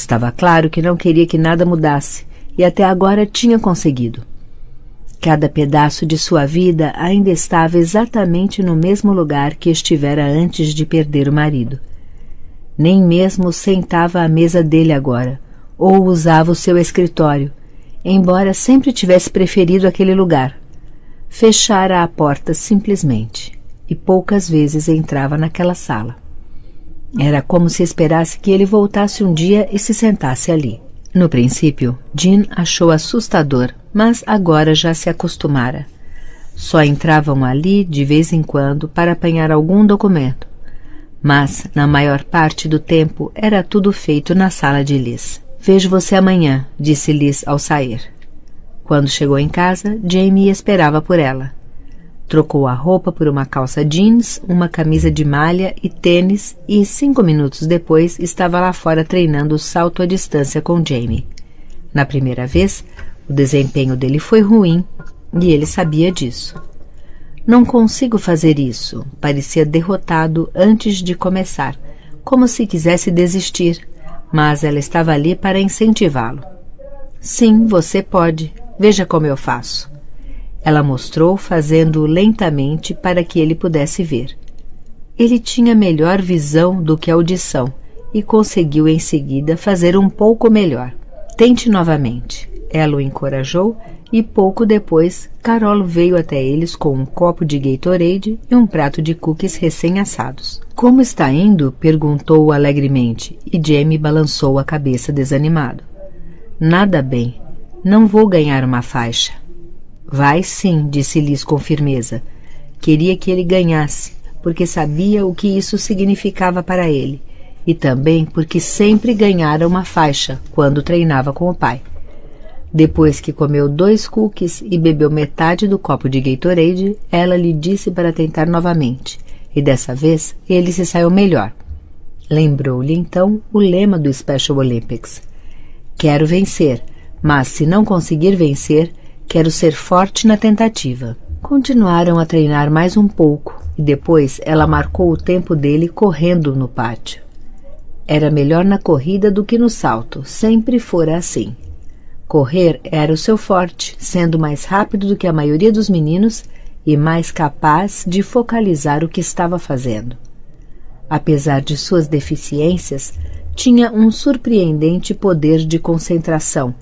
Estava claro que não queria que nada mudasse, e até agora tinha conseguido. Cada pedaço de sua vida ainda estava exatamente no mesmo lugar que estivera antes de perder o marido. Nem mesmo sentava à mesa dele agora, ou usava o seu escritório, embora sempre tivesse preferido aquele lugar. Fechara a porta simplesmente, e poucas vezes entrava naquela sala. Era como se esperasse que ele voltasse um dia e se sentasse ali. No princípio, Jean achou assustador, mas agora já se acostumara. Só entravam ali de vez em quando para apanhar algum documento, mas na maior parte do tempo era tudo feito na sala de Liz. Vejo você amanhã, disse Liz ao sair. Quando chegou em casa, Jamie esperava por ela. Trocou a roupa por uma calça jeans, uma camisa de malha e tênis e 5 minutos depois estava lá fora treinando o salto à distância com Jamie. Na primeira vez, o desempenho dele foi ruim e ele sabia disso. Não consigo fazer isso, parecia derrotado antes de começar, como se quisesse desistir, mas ela estava ali para incentivá-lo. Sim, você pode. Veja como eu faço. Ela mostrou, fazendo lentamente para que ele pudesse ver. Ele tinha melhor visão do que audição e conseguiu em seguida fazer um pouco melhor. Tente novamente. Ela o encorajou e pouco depois Carol veio até eles com um copo de Gatorade e um prato de cookies recém-assados. Como está indo? Perguntou alegremente e Jamie balançou a cabeça desanimado. Nada bem. Não vou ganhar uma faixa. Vai sim, disse Liz com firmeza. Queria que ele ganhasse, porque sabia o que isso significava para ele, e também porque sempre ganhara uma faixa quando treinava com o pai. Depois que comeu 2 cookies e bebeu metade do copo de Gatorade, ela lhe disse para tentar novamente, e dessa vez ele se saiu melhor. Lembrou-lhe então o lema do Special Olympics. Quero vencer, mas se não conseguir vencer, quero ser forte na tentativa. Continuaram a treinar mais um pouco e depois ela marcou o tempo dele correndo no pátio. Era melhor na corrida do que no salto, sempre fora assim. Correr era o seu forte, sendo mais rápido do que a maioria dos meninos e mais capaz de focalizar o que estava fazendo. Apesar de suas deficiências, tinha um surpreendente poder de concentração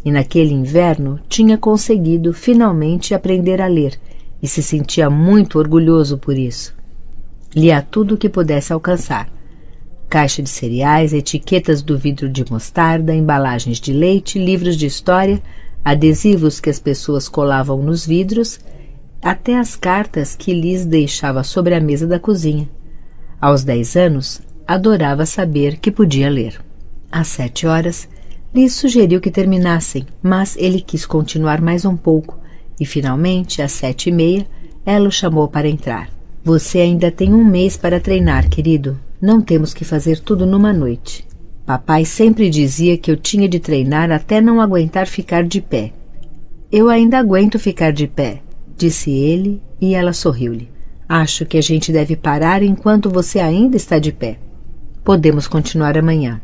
e naquele inverno tinha conseguido finalmente aprender a ler e se sentia muito orgulhoso por isso. Lia tudo o que pudesse alcançar. Caixa de cereais, etiquetas do vidro de mostarda, embalagens de leite, livros de história, adesivos que as pessoas colavam nos vidros, até as cartas que Liz deixava sobre a mesa da cozinha. Aos 10 anos, adorava saber que podia ler. Às 7 horas, Liz sugeriu que terminassem, mas ele quis continuar mais um pouco, e finalmente, às 7h30, ela o chamou para entrar. Você ainda tem 1 mês para treinar, querido. Não temos que fazer tudo numa noite. Papai sempre dizia que eu tinha de treinar até não aguentar ficar de pé. Eu ainda aguento ficar de pé, disse ele, e ela sorriu-lhe. Acho que a gente deve parar enquanto você ainda está de pé. Podemos continuar amanhã.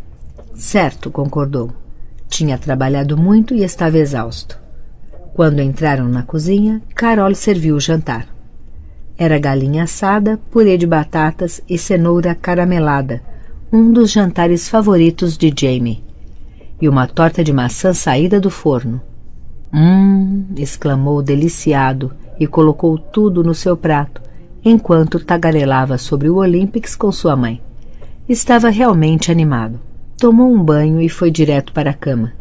Certo, concordou. Tinha trabalhado muito e estava exausto. Quando entraram na cozinha, Carol serviu o jantar. Era galinha assada, purê de batatas e cenoura caramelada, um dos jantares favoritos de Jamie. E uma torta de maçã saída do forno. Exclamou deliciado e colocou tudo no seu prato, enquanto tagarelava sobre o Olympics com sua mãe. Estava realmente animado. Tomou um banho e foi direto para a cama.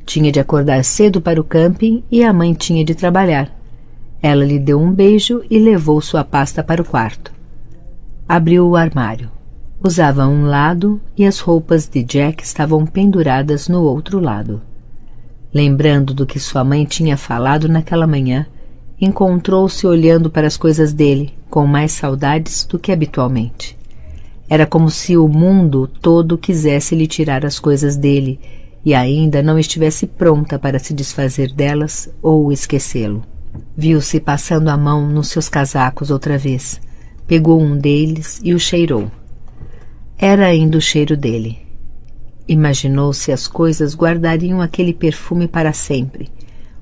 Tinha de acordar cedo para o camping e a mãe tinha de trabalhar. Ela lhe deu um beijo e levou sua pasta para o quarto. Abriu o armário. Usava um lado e as roupas de Jack estavam penduradas no outro lado. Lembrando do que sua mãe tinha falado naquela manhã, encontrou-se olhando para as coisas dele, com mais saudades do que habitualmente. Era como se o mundo todo quisesse lhe tirar as coisas dele e ainda não estivesse pronta para se desfazer delas ou esquecê-lo. Viu-se passando a mão nos seus casacos outra vez. Pegou um deles e o cheirou. Era ainda o cheiro dele. Imaginou se as coisas guardariam aquele perfume para sempre,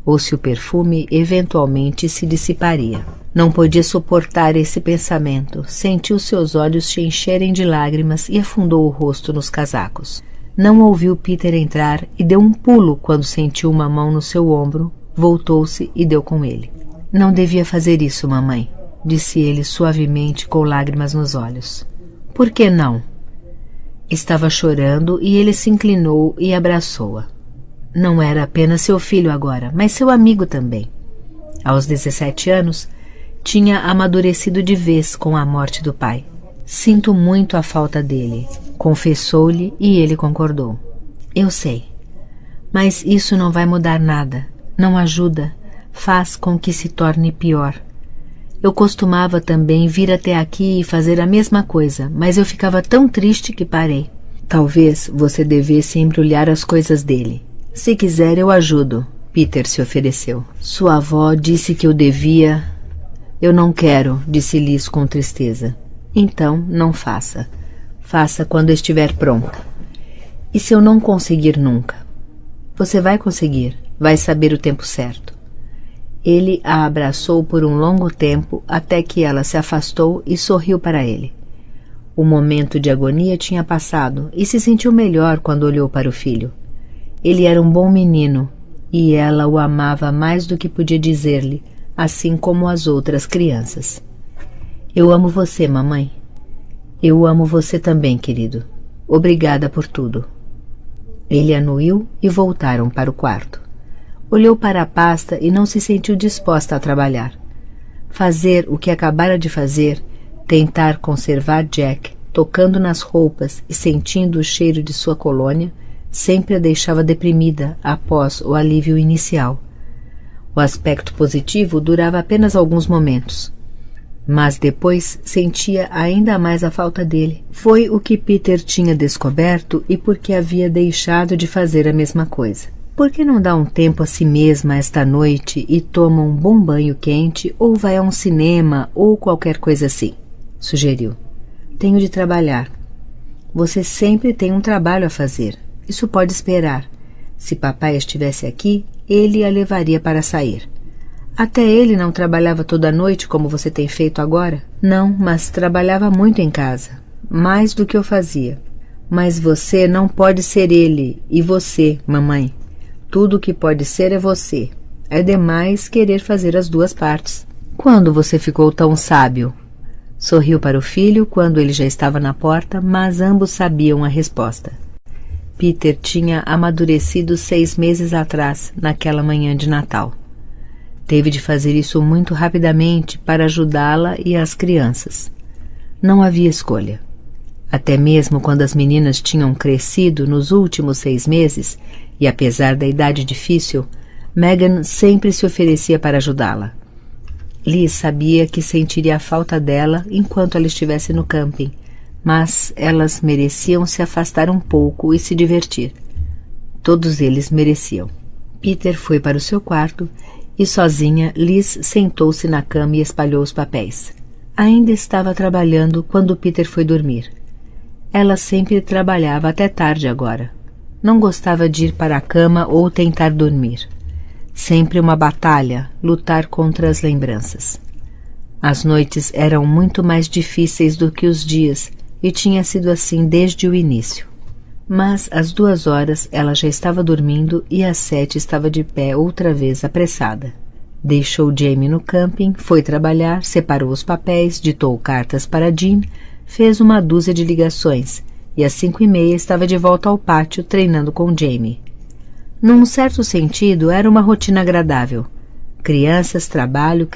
ou se o perfume eventualmente se dissiparia. Não podia suportar esse pensamento, sentiu seus olhos se encherem de lágrimas e afundou o rosto nos casacos. Não ouviu Peter entrar e deu um pulo quando sentiu uma mão no seu ombro, voltou-se e deu com ele. Não devia fazer isso, mamãe, disse ele suavemente com lágrimas nos olhos. Por que não? Estava chorando e ele se inclinou e abraçou-a. Não era apenas seu filho agora, mas seu amigo também. Aos 17 anos, tinha amadurecido de vez com a morte do pai. Sinto muito a falta dele, confessou-lhe e ele concordou. Eu sei, mas isso não vai mudar nada, não ajuda, faz com que se torne pior. Eu costumava também vir até aqui e fazer a mesma coisa, mas eu ficava tão triste que parei. Talvez você devesse embrulhar as coisas dele. Se quiser, eu ajudo, Peter se ofereceu. Sua avó disse que eu devia... Eu não quero, disse Liz com tristeza. Então, não faça. Faça quando estiver pronta. E se eu não conseguir nunca? Você vai conseguir, vai saber o tempo certo. Ele a abraçou por um longo tempo até que ela se afastou e sorriu para ele. O momento de agonia tinha passado e se sentiu melhor quando olhou para o filho. Ele era um bom menino e ela o amava mais do que podia dizer-lhe, assim como as outras crianças. Eu amo você, mamãe. Eu amo você também, querido. Obrigada por tudo. Ele anuiu e voltaram para o quarto. Olhou para a pasta e não se sentiu disposta a trabalhar. Fazer o que acabara de fazer, tentar conservar Jack, tocando nas roupas e sentindo o cheiro de sua colônia, sempre a deixava deprimida após o alívio inicial. O aspecto positivo durava apenas alguns momentos. Mas depois sentia ainda mais a falta dele. Foi o que Peter tinha descoberto e porque havia deixado de fazer a mesma coisa. Por que não dá um tempo a si mesma esta noite e toma um bom banho quente ou vai a um cinema ou qualquer coisa assim? Sugeriu. Tenho de trabalhar. Você sempre tem um trabalho a fazer. Isso pode esperar. Se papai estivesse aqui, ele a levaria para sair. Até ele não trabalhava toda noite como você tem feito agora? Não, mas trabalhava muito em casa. Mais do que eu fazia. Mas você não pode ser ele e você, mamãe. Tudo o que pode ser é você. É demais querer fazer as duas partes. Quando você ficou tão sábio? Sorriu para o filho quando ele já estava na porta, mas ambos sabiam a resposta. Peter tinha amadurecido 6 meses atrás, naquela manhã de Natal. Teve de fazer isso muito rapidamente para ajudá-la e as crianças. Não havia escolha. Até mesmo quando as meninas tinham crescido nos últimos 6 meses, e apesar da idade difícil, Megan sempre se oferecia para ajudá-la. Liz sabia que sentiria a falta dela enquanto ela estivesse no camping, mas elas mereciam se afastar um pouco e se divertir. Todos eles mereciam. Peter foi para o seu quarto e sozinha Liz sentou-se na cama e espalhou os papéis. Ainda estava trabalhando quando Peter foi dormir. Ela sempre trabalhava até tarde agora. Não gostava de ir para a cama ou tentar dormir. Sempre uma batalha, lutar contra as lembranças. As noites eram muito mais difíceis do que os dias e tinha sido assim desde o início. Mas às 2 horas ela já estava dormindo e às 7 estava de pé outra vez apressada. Deixou Jamie no camping, foi trabalhar, separou os papéis, ditou cartas para Jean, fez uma dúzia de ligações e às 5h30 estava de volta ao pátio treinando com Jamie. Num certo sentido, era uma rotina agradável. Crianças, trabalho,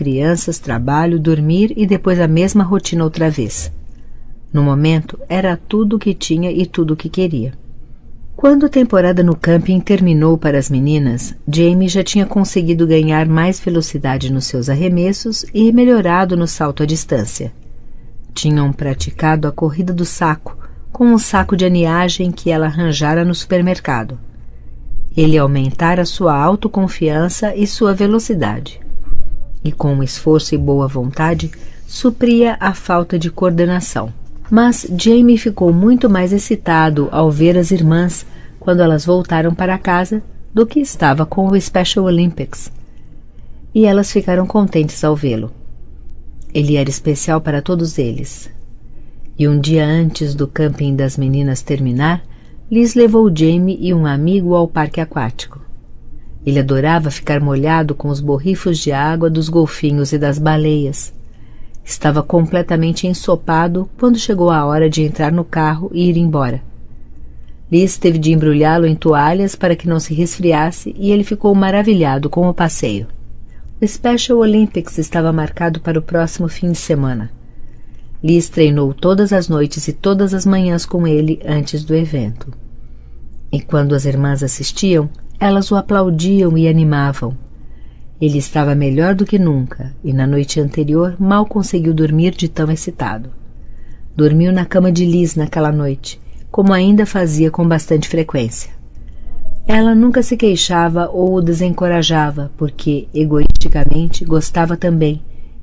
dormir e depois a mesma rotina outra vez. No momento, era tudo o que tinha e tudo o que queria. Quando a temporada no camping terminou para as meninas, Jamie já tinha conseguido ganhar mais velocidade nos seus arremessos e melhorado no salto à distância. Tinham praticado a corrida do saco, com um saco de aniagem que ela arranjara no supermercado. Ele aumentara sua autoconfiança e sua velocidade. E com esforço e boa vontade, supria a falta de coordenação. Mas Jamie ficou muito mais excitado ao ver as irmãs quando elas voltaram para casa, do que estava com o Special Olympics. E elas ficaram contentes ao vê-lo. Ele era especial para todos eles. E um dia antes do camping das meninas terminar, Liz levou Jamie e um amigo ao parque aquático. Ele adorava ficar molhado com os borrifos de água dos golfinhos e das baleias. Estava completamente ensopado quando chegou a hora de entrar no carro e ir embora. Liz teve de embrulhá-lo em toalhas para que não se resfriasse e ele ficou maravilhado com o passeio. O Special Olympics estava marcado para o próximo fim de semana. Liz treinou todas as noites e todas as manhãs com ele antes do evento. E quando as irmãs assistiam, elas o aplaudiam e animavam. Ele estava melhor do que nunca e na noite anterior mal conseguiu dormir de tão excitado. Dormiu na cama de Liz naquela noite, como ainda fazia com bastante frequência. Ela nunca se queixava ou o desencorajava, porque, egoisticamente, gostava também,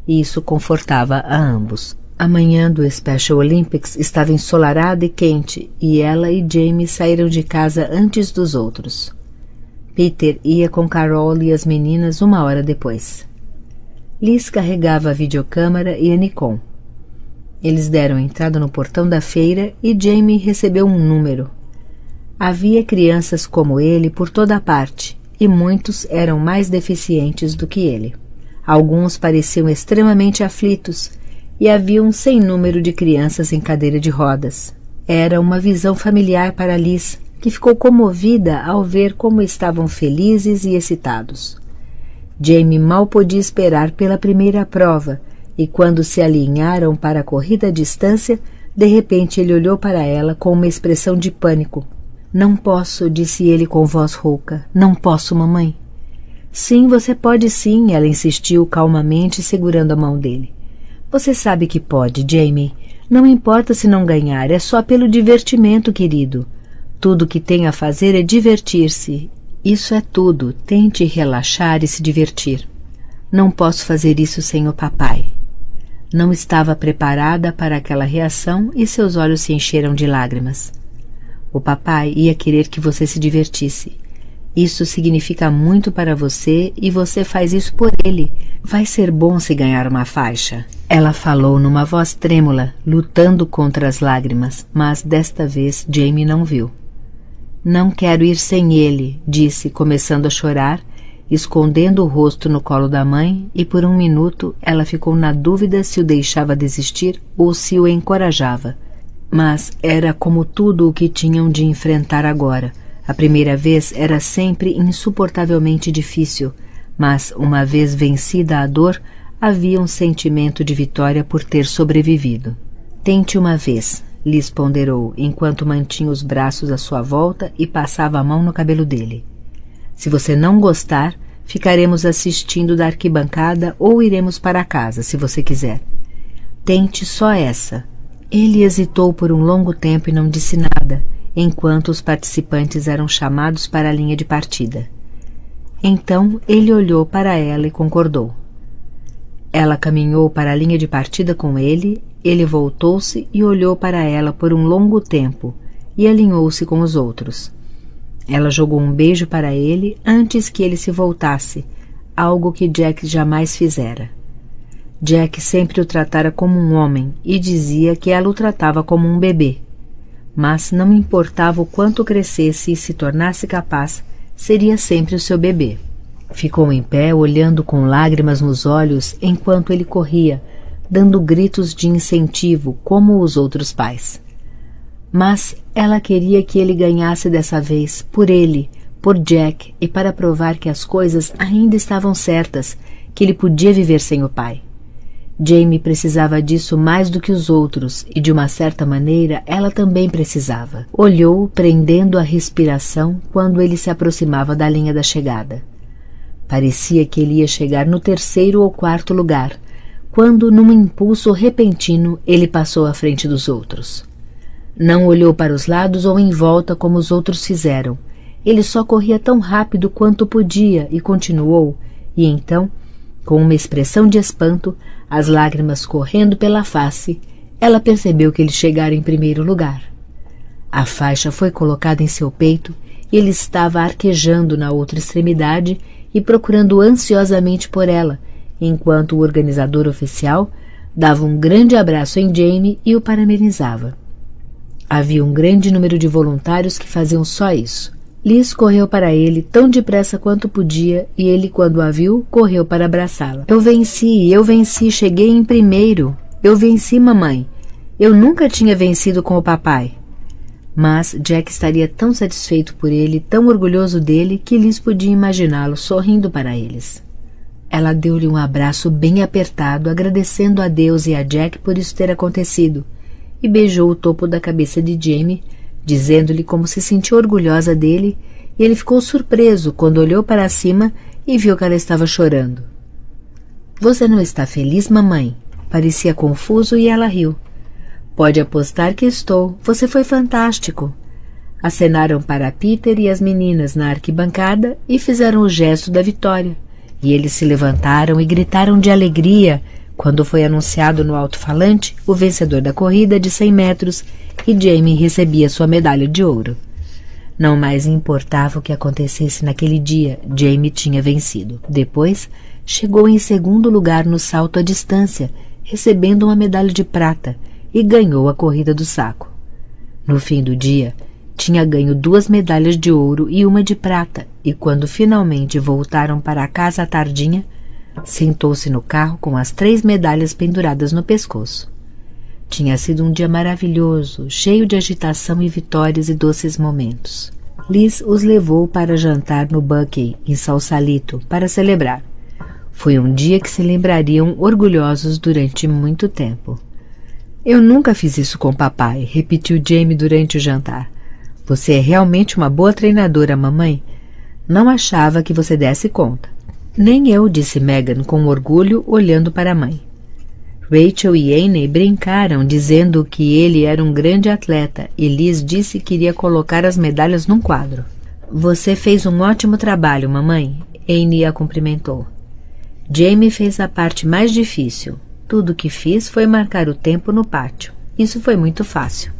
e isso confortava a ambos. A manhã do Special Olympics estava ensolarada e quente, e ela e Jamie saíram de casa antes dos outros. Peter ia com Carol e as meninas 1 hora depois. Liz carregava a videocâmera e a Nikon. Eles deram entrada no portão da feira e Jamie recebeu um número. Havia crianças como ele por toda a parte, e muitos eram mais deficientes do que ele. Alguns pareciam extremamente aflitos, e havia um sem número de crianças em cadeira de rodas. Era uma visão familiar para Liz, que ficou comovida ao ver como estavam felizes e excitados. Jamie mal podia esperar pela primeira prova, e quando se alinharam para a corrida à distância, de repente ele olhou para ela com uma expressão de pânico. "Não posso", disse ele com voz rouca. "Não posso, mamãe." "Sim, você pode sim", ela insistiu calmamente, segurando a mão dele. "Você sabe que pode, Jamie. Não importa se não ganhar, é só pelo divertimento, querido. Tudo que tem a fazer é divertir-se. Isso é tudo. Tente relaxar e se divertir." "Não posso fazer isso sem o papai." Não estava preparada para aquela reação e seus olhos se encheram de lágrimas. "O papai ia querer que você se divertisse. Isso significa muito para você e você faz isso por ele. Vai ser bom se ganhar uma faixa." Ela falou numa voz trêmula, lutando contra as lágrimas, mas desta vez Jamie não viu. "Não quero ir sem ele", disse, começando a chorar, escondendo o rosto no colo da mãe, e por um minuto ela ficou na dúvida se o deixava desistir ou se o encorajava. Mas era como tudo o que tinham de enfrentar agora. A primeira vez era sempre insuportavelmente difícil, mas, uma vez vencida a dor, havia um sentimento de vitória por ter sobrevivido. "Tente uma vez", Liz ponderou, enquanto mantinha os braços à sua volta e passava a mão no cabelo dele. "Se você não gostar, ficaremos assistindo da arquibancada ou iremos para casa, se você quiser. Tente só essa." Ele hesitou por um longo tempo e não disse nada, enquanto os participantes eram chamados para a linha de partida. Então ele olhou para ela e concordou. Ela caminhou para a linha de partida com ele, ele voltou-se e olhou para ela por um longo tempo e alinhou-se com os outros. Ela jogou um beijo para ele antes que ele se voltasse, algo que Jack jamais fizera. Jack sempre o tratara como um homem e dizia que ela o tratava como um bebê. Mas não importava o quanto crescesse e se tornasse capaz, seria sempre o seu bebê. Ficou em pé, olhando com lágrimas nos olhos enquanto ele corria, dando gritos de incentivo como os outros pais. Mas ela queria que ele ganhasse dessa vez, por ele, por Jack, e para provar que as coisas ainda estavam certas, que ele podia viver sem o pai. Jamie precisava disso mais do que os outros, e de uma certa maneira ela também precisava. Olhou, prendendo a respiração, quando ele se aproximava da linha da chegada. Parecia que ele ia chegar no 3º ou 4º lugar, quando, num impulso repentino, ele passou à frente dos outros. Não olhou para os lados ou em volta como os outros fizeram. Ele só corria tão rápido quanto podia e continuou, e então, com uma expressão de espanto, as lágrimas correndo pela face, ela percebeu que ele chegara em primeiro lugar. A faixa foi colocada em seu peito Ele estava arquejando na outra extremidade e procurando ansiosamente por ela, enquanto o organizador oficial dava um grande abraço em Jamie e o parabenizava. Havia um grande número de voluntários que faziam só isso. Liz correu para ele tão depressa quanto podia e ele, quando a viu, correu para abraçá-la. Eu venci, cheguei em primeiro. Eu venci, mamãe. Eu nunca tinha vencido com o papai. Mas Jack estaria tão satisfeito por ele, tão orgulhoso dele, que Liz podia imaginá-lo sorrindo para eles. Ela deu-lhe um abraço bem apertado, agradecendo a Deus e a Jack por isso ter acontecido, e beijou o topo da cabeça de Jamie, dizendo-lhe como se sentia orgulhosa dele, e ele ficou surpreso quando olhou para cima e viu que ela estava chorando. Você não está feliz, mamãe? Parecia confuso e ela riu. Pode apostar que estou. Você foi fantástico. Acenaram para Peter e as meninas na arquibancada e fizeram o gesto da vitória. E eles se levantaram e gritaram de alegria quando foi anunciado no alto-falante o vencedor da corrida de 100 metros e Jamie recebia sua medalha de ouro. Não mais importava o que acontecesse naquele dia, Jamie tinha vencido. Depois, chegou em segundo lugar no salto à distância, recebendo uma medalha de prata, e ganhou a corrida do saco. No fim do dia, tinha ganho 2 medalhas de ouro e uma de prata, e quando finalmente voltaram para a casa à tardinha, sentou-se no carro com as 3 medalhas penduradas no pescoço. Tinha sido um dia maravilhoso, cheio de agitação e vitórias e doces momentos. Liz os levou para jantar no Buckeye, em Sausalito, para celebrar. Foi um dia que se lembrariam orgulhosos durante muito tempo. Eu nunca fiz isso com papai, repetiu Jamie durante o jantar. Você é realmente uma boa treinadora, mamãe. Não achava que você desse conta. Nem eu, disse Megan com orgulho, olhando para a mãe. Rachel e Annie brincaram, dizendo que ele era um grande atleta, e Liz disse que iria colocar as medalhas num quadro. Você fez um ótimo trabalho, mamãe, Annie a cumprimentou. Jamie fez a parte mais difícil. Tudo o que fiz foi marcar o tempo no pátio. Isso foi muito fácil.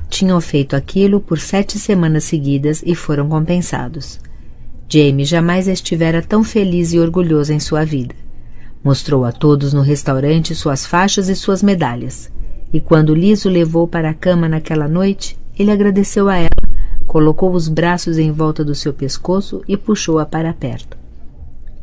Tinham feito aquilo por 7 semanas seguidas e foram compensados. Jamie jamais estivera tão feliz e orgulhoso em sua vida. Mostrou a todos no restaurante suas faixas e suas medalhas. E quando Liz o levou para a cama naquela noite, ele agradeceu a ela, colocou os braços em volta do seu pescoço e puxou-a para perto.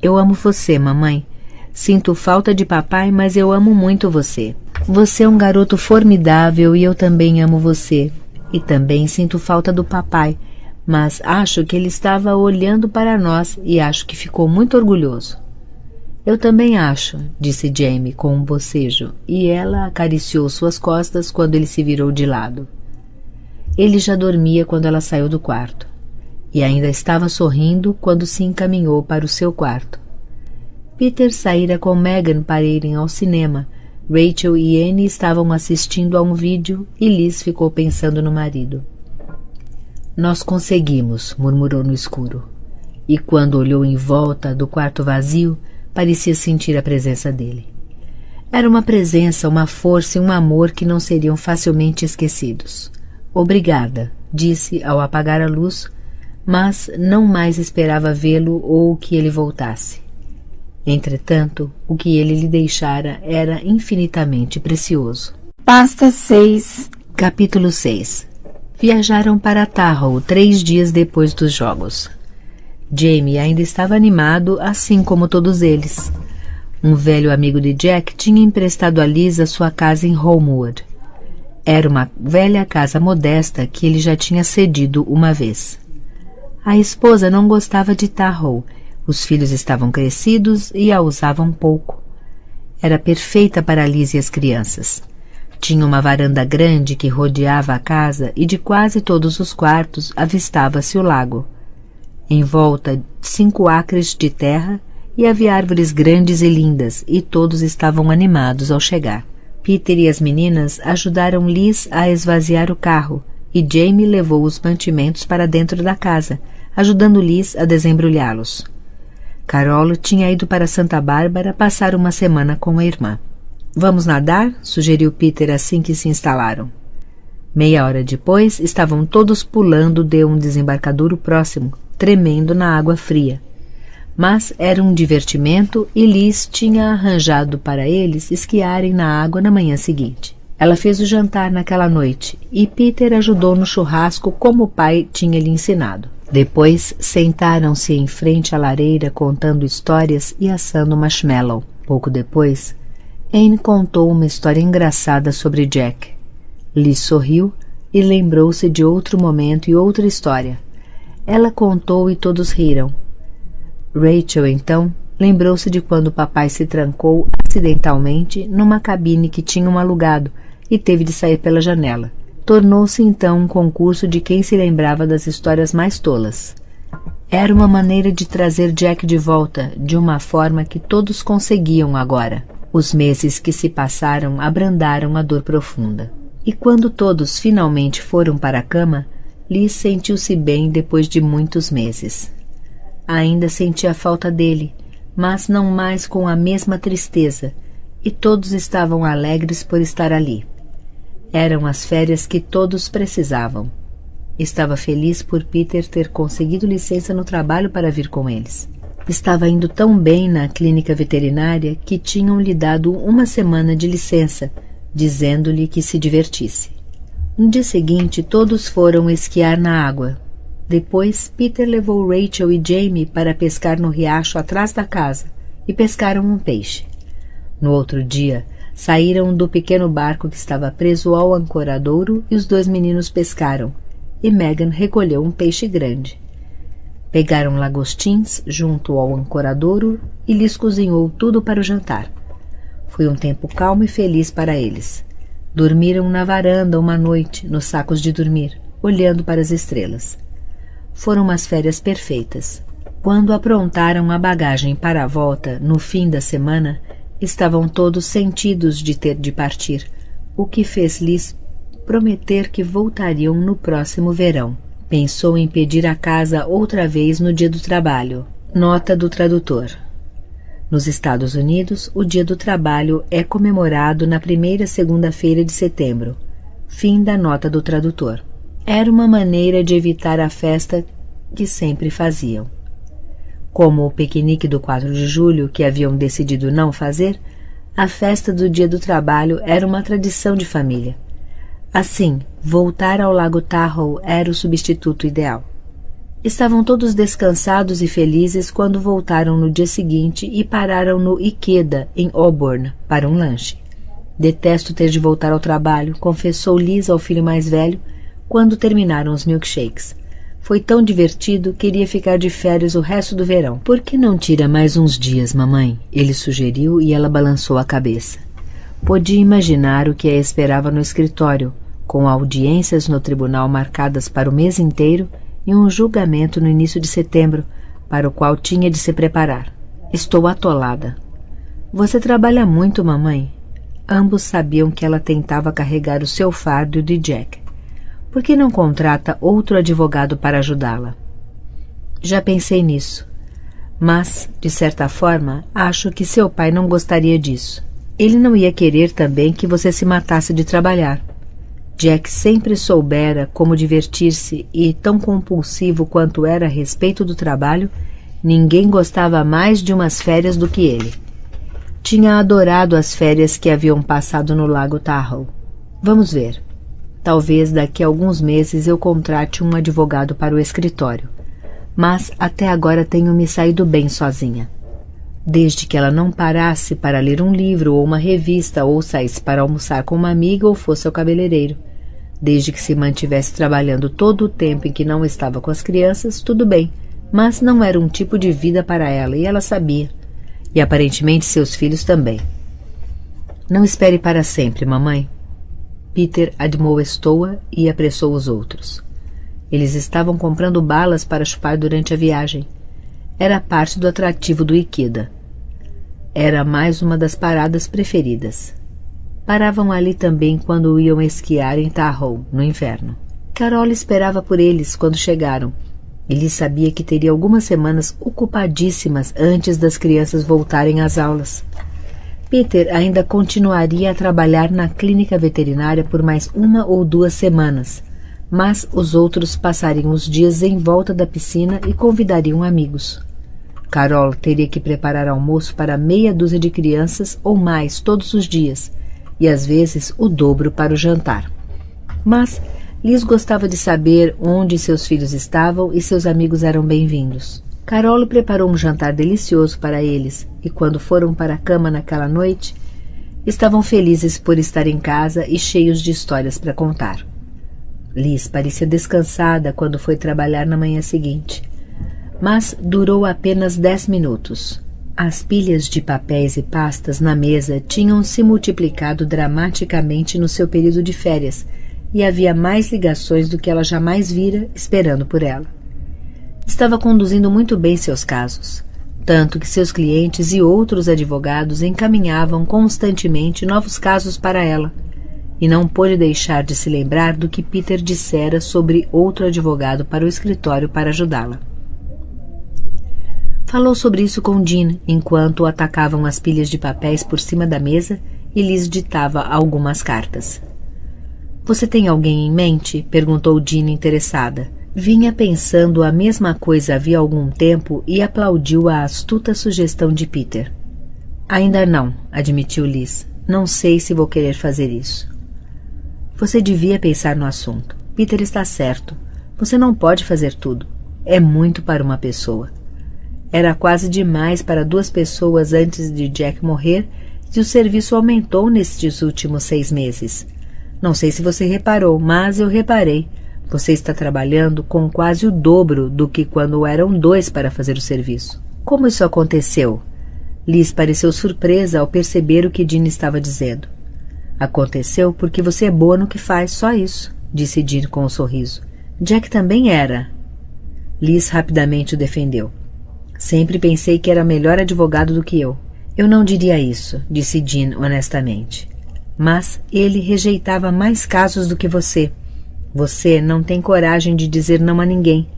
Eu amo você, mamãe. Sinto falta de papai, mas eu amo muito você. Você é um garoto formidável e eu também amo você. E também sinto falta do papai, mas acho que ele estava olhando para nós e acho que ficou muito orgulhoso. Eu também acho, disse Jamie com um bocejo, e ela acariciou suas costas quando ele se virou de lado. Ele já dormia quando ela saiu do quarto, e ainda estava sorrindo quando se encaminhou para o seu quarto. Peter saíra com Megan para irem ao cinema. Rachel e Annie estavam assistindo a um vídeo e Liz ficou pensando no marido. Nós conseguimos, murmurou no escuro. E quando olhou em volta do quarto vazio, parecia sentir a presença dele. Era uma presença, uma força e um amor que não seriam facilmente esquecidos. Obrigada, disse ao apagar a luz, mas não mais esperava vê-lo ou que ele voltasse. Entretanto, o que ele lhe deixara era infinitamente precioso. Pasta 6. Capítulo 6. Viajaram para Tahoe 3 dias depois dos jogos. Jamie ainda estava animado, assim como todos eles. Um velho amigo de Jack tinha emprestado a Liz a sua casa em Homewood. Era uma velha casa modesta que ele já tinha cedido uma vez. A esposa não gostava de Tahoe. Os filhos estavam crescidos e a usavam pouco. Era perfeita para Liz e as crianças. Tinha uma varanda grande que rodeava a casa e de quase todos os quartos avistava-se o lago. Em volta, 5 acres de terra e havia árvores grandes e lindas, e todos estavam animados ao chegar. Peter e as meninas ajudaram Liz a esvaziar o carro, e Jamie levou os mantimentos para dentro da casa, ajudando Liz a desembrulhá-los. Carol tinha ido para Santa Bárbara passar uma semana com a irmã. Vamos nadar? Sugeriu Peter assim que se instalaram. Meia hora depois, estavam todos pulando de um desembarcadouro próximo, tremendo na água fria. Mas era um divertimento e Liz tinha arranjado para eles esquiarem na água na manhã seguinte. Ela fez o jantar naquela noite e Peter ajudou no churrasco como o pai tinha lhe ensinado. Depois sentaram-se em frente à lareira contando histórias e assando marshmallow. Pouco depois, Anne contou uma história engraçada sobre Jack. Liz sorriu e lembrou-se de outro momento e outra história. Ela contou e todos riram. Rachel, então, lembrou-se de quando o papai se trancou acidentalmente numa cabine que tinham alugado e teve de sair pela janela. Tornou-se então um concurso de quem se lembrava das histórias mais tolas. Era uma maneira de trazer Jack de volta, de uma forma que todos conseguiam agora. Os meses que se passaram abrandaram a dor profunda. E quando todos finalmente foram para a cama, Liz sentiu-se bem depois de muitos meses. Ainda sentia falta dele, mas não mais com a mesma tristeza, e todos estavam alegres por estar ali. Eram as férias que todos precisavam. Estava feliz por Peter ter conseguido licença no trabalho para vir com eles. Estava indo tão bem na clínica veterinária que tinham-lhe dado uma semana de licença, dizendo-lhe que se divertisse. No dia seguinte, todos foram esquiar na água. Depois, Peter levou Rachel e Jamie para pescar no riacho atrás da casa e pescaram um peixe. No outro dia, saíram do pequeno barco que estava preso ao ancoradouro e os dois meninos pescaram, e Megan recolheu um peixe grande. Pegaram lagostins junto ao ancoradouro e lhes cozinhou tudo para o jantar. Foi um tempo calmo e feliz para eles. Dormiram na varanda uma noite, nos sacos de dormir, olhando para as estrelas. Foram umas férias perfeitas. Quando aprontaram a bagagem para a volta, no fim da semana, estavam todos sentidos de ter de partir, o que fez Liz prometer que voltariam no próximo verão. Pensou em pedir a casa outra vez no dia do trabalho. Nota do tradutor. Nos Estados Unidos, o Dia do Trabalho é comemorado na primeira segunda-feira de setembro. Fim da nota do tradutor. Era uma maneira de evitar a festa que sempre faziam. Como o piquenique do 4 de julho, que haviam decidido não fazer, a festa do Dia do Trabalho era uma tradição de família. Assim, voltar ao Lago Tahoe era o substituto ideal. Estavam todos descansados e felizes quando voltaram no dia seguinte e pararam no Ikeda, em Auburn, para um lanche. Detesto ter de voltar ao trabalho, confessou Liz ao filho mais velho, quando terminaram os milkshakes. Foi tão divertido, queria ficar de férias o resto do verão. Por que não tira mais uns dias, mamãe? Ele sugeriu e ela balançou a cabeça. Podia imaginar o que a esperava no escritório, com audiências no tribunal marcadas para o mês inteiro e um julgamento no início de setembro, para o qual tinha de se preparar. Estou atolada. Você trabalha muito, mamãe? Ambos sabiam que ela tentava carregar o seu fardo e o de Jack. Por que não contrata outro advogado para ajudá-la? Já pensei nisso. Mas, de certa forma, acho que seu pai não gostaria disso. Ele não ia querer também que você se matasse de trabalhar. Jack sempre soubera como divertir-se e, tão compulsivo quanto era a respeito do trabalho, ninguém gostava mais de umas férias do que ele. Tinha adorado as férias que haviam passado no Lago Tahoe. Vamos ver. Talvez daqui a alguns meses eu contrate um advogado para o escritório. Mas até agora tenho me saído bem sozinha. Desde que ela não parasse para ler um livro ou uma revista ou saísse para almoçar com uma amiga ou fosse ao cabeleireiro. Desde que se mantivesse trabalhando todo o tempo em que não estava com as crianças, tudo bem, mas não era um tipo de vida para ela e ela sabia. E aparentemente seus filhos também. Não espere para sempre, mamãe. Peter admoestou-a e apressou os outros. Eles estavam comprando balas para chupar durante a viagem. Era parte do atrativo do Ikeda. Era mais uma das paradas preferidas. Paravam ali também quando iam esquiar em Tahoe, no inverno. Carol esperava por eles quando chegaram. Ele sabia que teria algumas semanas ocupadíssimas antes das crianças voltarem às aulas. Peter ainda continuaria a trabalhar na clínica veterinária por mais 1 ou 2 semanas, mas os outros passariam os dias em volta da piscina e convidariam amigos. Carol teria que preparar almoço para meia dúzia de crianças ou mais todos os dias, e às vezes o dobro para o jantar. Mas Liz gostava de saber onde seus filhos estavam e seus amigos eram bem-vindos. Carol preparou um jantar delicioso para eles, e quando foram para a cama naquela noite, estavam felizes por estar em casa e cheios de histórias para contar. Liz parecia descansada quando foi trabalhar na manhã seguinte, mas durou apenas 10 minutos. As pilhas de papéis e pastas na mesa tinham se multiplicado dramaticamente no seu período de férias, e havia mais ligações do que ela jamais vira esperando por ela. Estava conduzindo muito bem seus casos, tanto que seus clientes e outros advogados encaminhavam constantemente novos casos para ela, e não pôde deixar de se lembrar do que Peter dissera sobre outro advogado para o escritório para ajudá-la. Falou sobre isso com Jean enquanto atacavam as pilhas de papéis por cima da mesa e lhes ditava algumas cartas. "Você tem alguém em mente?" perguntou Jean interessada. Vinha pensando a mesma coisa havia algum tempo e aplaudiu a astuta sugestão de Peter. "Ainda não", admitiu Liz. "Não sei se vou querer fazer isso." "Você devia pensar no assunto. Peter está certo. Você não pode fazer tudo. É muito para uma pessoa. Era quase demais para 2 pessoas antes de Jack morrer e o serviço aumentou nestes últimos 6 meses. Não sei se você reparou, mas eu reparei. Você está trabalhando com quase o dobro do que quando eram 2 para fazer o serviço." "Como isso aconteceu?" Liz pareceu surpresa ao perceber o que Jean estava dizendo. "Aconteceu porque você é boa no que faz, só isso", disse Jean com um sorriso. "Jack também era." Liz rapidamente o defendeu. "Sempre pensei que era melhor advogado do que eu." "Eu não diria isso", disse Jean honestamente. "Mas ele rejeitava mais casos do que você. Você não tem coragem de dizer não a ninguém.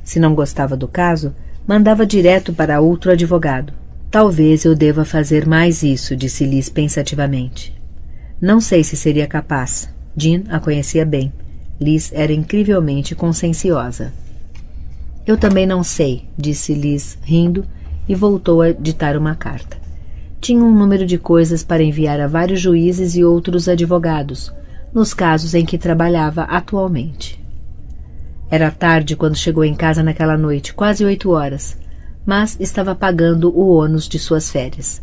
Se não gostava do caso, mandava direto para outro advogado." "Talvez eu deva fazer mais isso", disse Liz pensativamente. "Não sei se seria capaz." Jean a conhecia bem. Liz era incrivelmente conscienciosa. "Eu também não sei", disse Liz, rindo, e voltou a ditar uma carta. Tinha um número de coisas para enviar a vários juízes e outros advogados, nos casos em que trabalhava atualmente. Era tarde quando chegou em casa naquela noite, quase 8 horas, mas estava pagando o ônus de suas férias.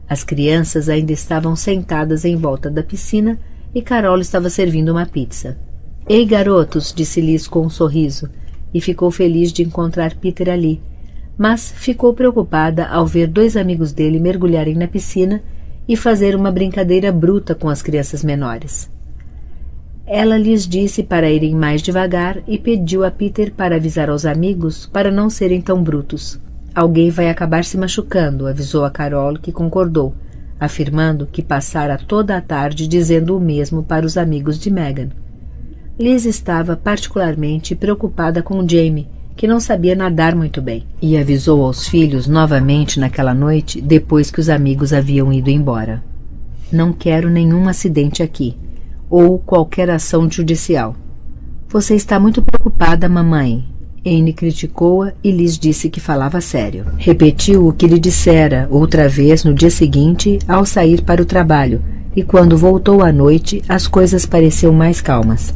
As crianças ainda estavam sentadas em volta da piscina e Carol estava servindo uma pizza. "Ei, garotos", disse Liz com um sorriso, e ficou feliz de encontrar Peter ali, mas ficou preocupada ao ver 2 amigos dele mergulharem na piscina e fazer uma brincadeira bruta com as crianças menores. Ela lhes disse para irem mais devagar e pediu a Peter para avisar aos amigos para não serem tão brutos. "Alguém vai acabar se machucando", avisou a Carol, que concordou, afirmando que passara toda a tarde dizendo o mesmo para os amigos de Megan. Liz estava particularmente preocupada com Jamie, que não sabia nadar muito bem, e avisou aos filhos novamente naquela noite, depois que os amigos haviam ido embora. "Não quero nenhum acidente aqui, ou qualquer ação judicial." "Você está muito preocupada, mamãe." Anne criticou-a e Liz disse que falava sério. Repetiu o que lhe dissera outra vez no dia seguinte ao sair para o trabalho, e quando voltou à noite as coisas pareciam mais calmas.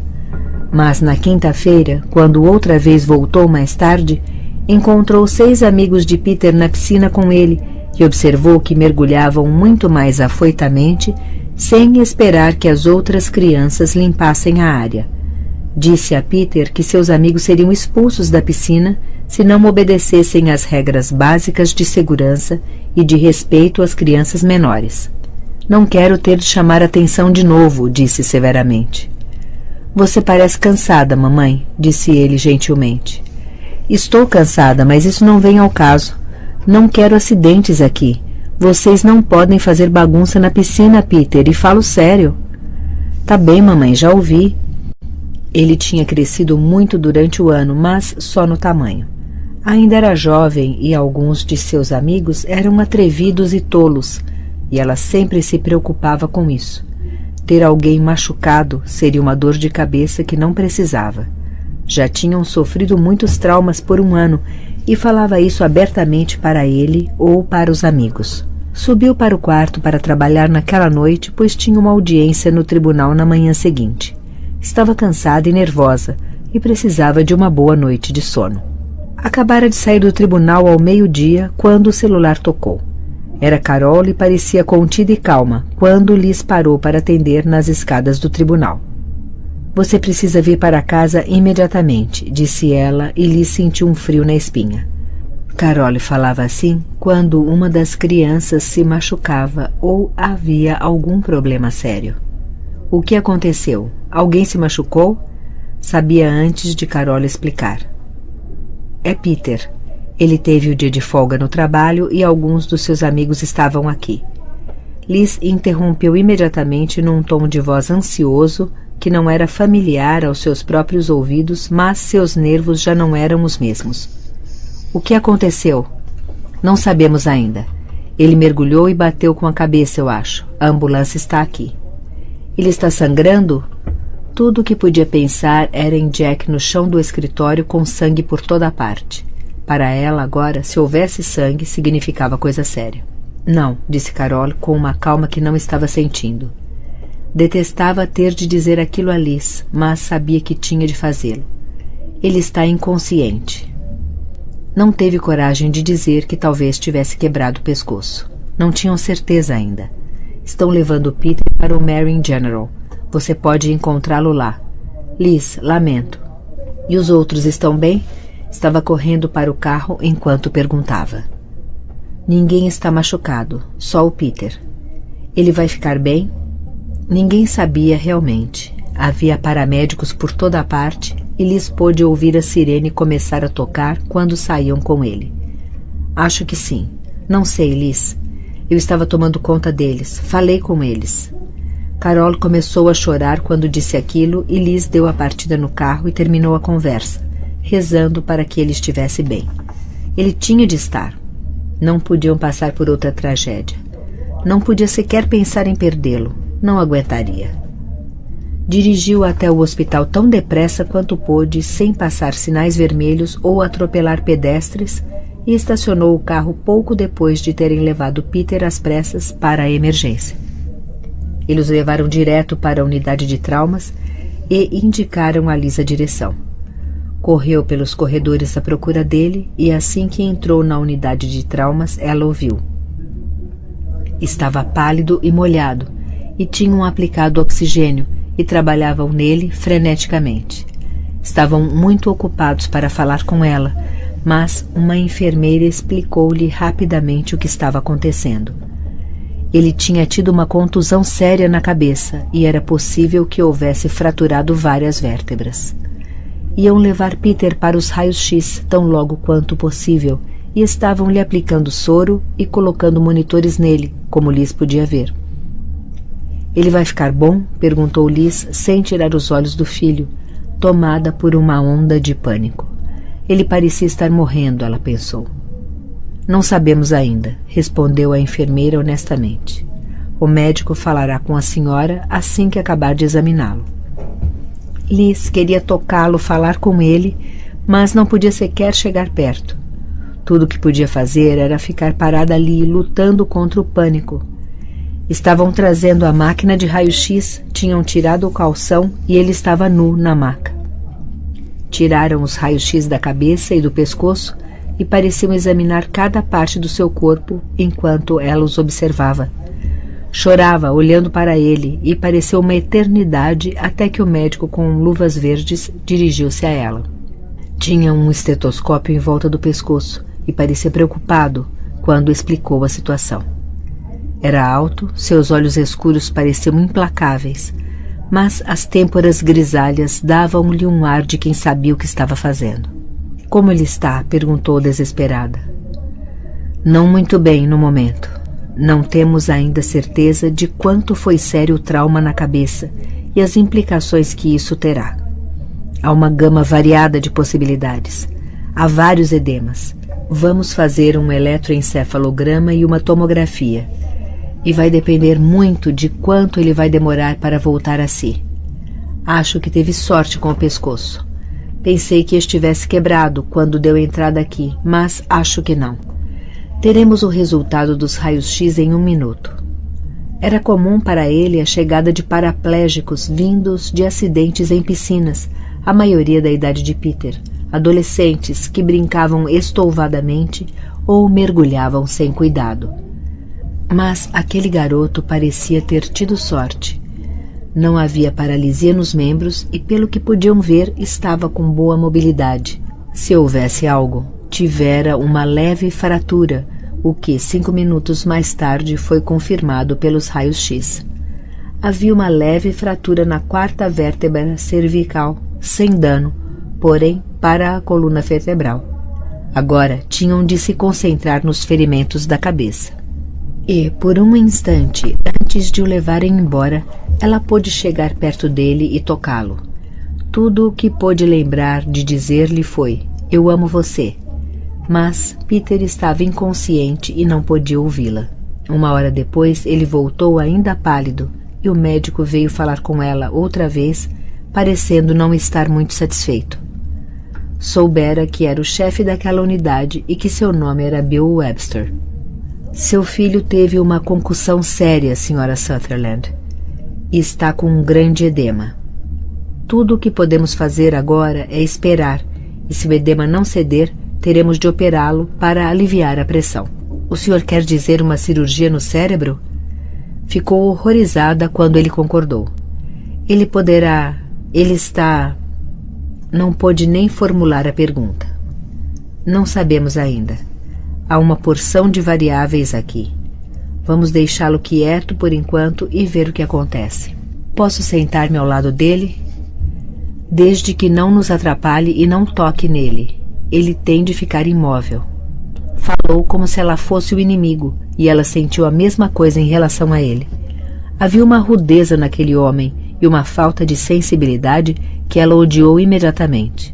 Mas na quinta-feira, quando outra vez voltou mais tarde, encontrou 6 amigos de Peter na piscina com ele e observou que mergulhavam muito mais afoitamente, sem esperar que as outras crianças limpassem a área. Disse a Peter que seus amigos seriam expulsos da piscina se não obedecessem às regras básicas de segurança e de respeito às crianças menores. "Não quero ter de chamar atenção de novo", disse severamente. "Você parece cansada, mamãe", disse ele gentilmente. "Estou cansada, mas isso não vem ao caso. Não quero acidentes aqui. Vocês não podem fazer bagunça na piscina, Peter, e falo sério." "Tá bem, mamãe, já ouvi." Ele tinha crescido muito durante o ano, mas só no tamanho. Ainda era jovem e alguns de seus amigos eram atrevidos e tolos, e ela sempre se preocupava com isso. Ter alguém machucado seria uma dor de cabeça que não precisava. Já tinham sofrido muitos traumas por um ano e falava isso abertamente para ele ou para os amigos. Subiu para o quarto para trabalhar naquela noite, pois tinha uma audiência no tribunal na manhã seguinte. Estava cansada e nervosa e precisava de uma boa noite de sono. Acabara de sair do tribunal ao meio-dia quando o celular tocou. Era Carol e parecia contida e calma quando Liz parou para atender nas escadas do tribunal. Você precisa vir para casa imediatamente, disse ela, e Liz sentiu um frio na espinha. Carol falava assim quando uma das crianças se machucava ou havia algum problema sério. O que aconteceu? Alguém se machucou? Sabia antes de Carol explicar. É Peter. Ele teve o dia de folga no trabalho e alguns dos seus amigos estavam aqui. Liz interrompeu imediatamente num tom de voz ansioso que não era familiar aos seus próprios ouvidos, mas seus nervos já não eram os mesmos. O que aconteceu? Não sabemos ainda. Ele mergulhou e bateu com a cabeça, eu acho. A ambulância está aqui. Ele está sangrando? Tudo o que podia pensar era em Jack no chão do escritório com sangue por toda a parte. Para ela, agora, se houvesse sangue, significava coisa séria. Não, disse Carol com uma calma que não estava sentindo. Detestava ter de dizer aquilo a Liz, mas sabia que tinha de fazê-lo. Ele está inconsciente. Não teve coragem de dizer que talvez tivesse quebrado o pescoço. Não tinham certeza ainda. Estão levando Peter para o Marion General. Você pode encontrá-lo lá. Liz, lamento. E os outros estão bem? Estava correndo para o carro enquanto perguntava. Ninguém está machucado, só o Peter. Ele vai ficar bem? Ninguém sabia realmente. Havia paramédicos por toda a parte e Liz pôde ouvir a sirene começar a tocar quando saíam com ele. Acho que sim. Não sei, Liz. Eu estava tomando conta deles. Falei com eles. Carol começou a chorar quando disse aquilo e Liz deu a partida no carro e terminou a conversa, rezando para que ele estivesse bem. Ele tinha de estar. Não podiam passar por outra tragédia. Não podia sequer pensar em perdê-lo. Não aguentaria. Dirigiu até o hospital tão depressa quanto pôde, sem passar sinais vermelhos ou atropelar pedestres, e estacionou o carro pouco depois de terem levado Peter às pressas para a emergência. Eles o levaram direto para a unidade de traumas e indicaram a Liz a direção. Correu pelos corredores à procura dele e assim que entrou na unidade de traumas, ela o viu. Estava pálido e molhado e tinham aplicado oxigênio e trabalhavam nele freneticamente. Estavam muito ocupados para falar com ela, mas uma enfermeira explicou-lhe rapidamente o que estava acontecendo. Ele tinha tido uma contusão séria na cabeça e era possível que houvesse fraturado várias vértebras. Iam levar Peter para os raios-x tão logo quanto possível e estavam lhe aplicando soro e colocando monitores nele, como Liz podia ver. Ele vai ficar bom? Perguntou Liz sem tirar os olhos do filho, tomada por uma onda de pânico. Ele parecia estar morrendo, ela pensou. Não sabemos ainda, respondeu a enfermeira honestamente. O médico falará com a senhora assim que acabar de examiná-lo. Liz queria tocá-lo, falar com ele, mas não podia sequer chegar perto. Tudo o que podia fazer era ficar parada ali, lutando contra o pânico. Estavam trazendo a máquina de raio-x, tinham tirado o calção e ele estava nu na maca. Tiraram os raios-x da cabeça e do pescoço e pareciam examinar cada parte do seu corpo enquanto ela os observava. Chorava olhando para ele e pareceu uma eternidade até que o médico com luvas verdes dirigiu-se a ela. Tinha um estetoscópio em volta do pescoço e parecia preocupado quando explicou a situação. Era alto, seus olhos escuros pareciam implacáveis, mas as têmporas grisalhas davam-lhe um ar de quem sabia o que estava fazendo. Como ele está? Perguntou desesperada. Não muito bem no momento. Não temos ainda certeza de quanto foi sério o trauma na cabeça e as implicações que isso terá. Há uma gama variada de possibilidades. Há vários edemas. Vamos fazer um eletroencefalograma e uma tomografia. e vai depender muito de quanto ele vai demorar para voltar a si. Acho que teve sorte com o pescoço. Pensei que estivesse quebrado quando deu entrada aqui, mas acho que não. Teremos o resultado dos raios-x em 1 minuto. Era comum para ele a chegada de paraplégicos vindos de acidentes em piscinas, a maioria da idade de Peter, adolescentes que brincavam estouvadamente ou mergulhavam sem cuidado. Mas aquele garoto parecia ter tido sorte. Não havia paralisia nos membros e, pelo que podiam ver, estava com boa mobilidade. Se houvesse algo, tivera uma leve fratura, o que 5 minutos mais tarde foi confirmado pelos raios-x. Havia uma leve fratura na 4ª vértebra cervical, sem dano, porém para a coluna vertebral. Agora tinham de se concentrar nos ferimentos da cabeça. E, por um instante, antes de o levarem embora, ela pôde chegar perto dele e tocá-lo. Tudo o que pôde lembrar de dizer-lhe foi: "Eu amo você." Mas Peter estava inconsciente e não podia ouvi-la. 1 hora depois, ele voltou ainda pálido e o médico veio falar com ela outra vez, parecendo não estar muito satisfeito. Soubera que era o chefe daquela unidade e que seu nome era Bill Webster. "Seu filho teve uma concussão séria, Sra. Sutherland, e está com um grande edema. Tudo o que podemos fazer agora é esperar, e se o edema não ceder, teremos de operá-lo para aliviar a pressão." "O senhor quer dizer uma cirurgia no cérebro?" Ficou horrorizada quando ele concordou. "Ele poderá... Ele está..." Não pôde nem formular a pergunta. "Não sabemos ainda. Há uma porção de variáveis aqui. Vamos deixá-lo quieto por enquanto e ver o que acontece. Posso sentar-me ao lado dele?" "Desde que não nos atrapalhe e não toque nele. Ele tem de ficar imóvel." Falou como se ela fosse o inimigo, e ela sentiu a mesma coisa em relação a ele. Havia uma rudeza naquele homem e uma falta de sensibilidade que ela odiou imediatamente.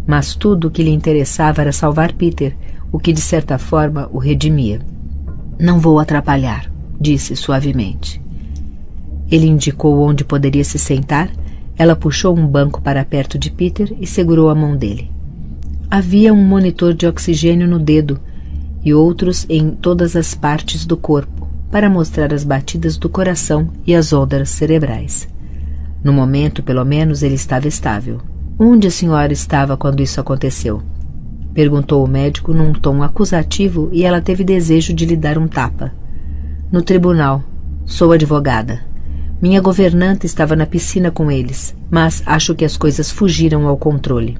Mas tudo o que lhe interessava era salvar Peter, o que de certa forma o redimia. "Não vou atrapalhar", disse suavemente. Ele indicou onde poderia se sentar. Ela puxou um banco para perto de Peter e segurou a mão dele. Havia um monitor de oxigênio no dedo e outros em todas as partes do corpo, para mostrar as batidas do coração e as ondas cerebrais. No momento, pelo menos, ele estava estável. "Onde a senhora estava quando isso aconteceu?" perguntou o médico num tom acusativo, e ela teve desejo de lhe dar um tapa. "No tribunal. Sou advogada. Minha governanta estava na piscina com eles, mas acho que as coisas fugiram ao controle."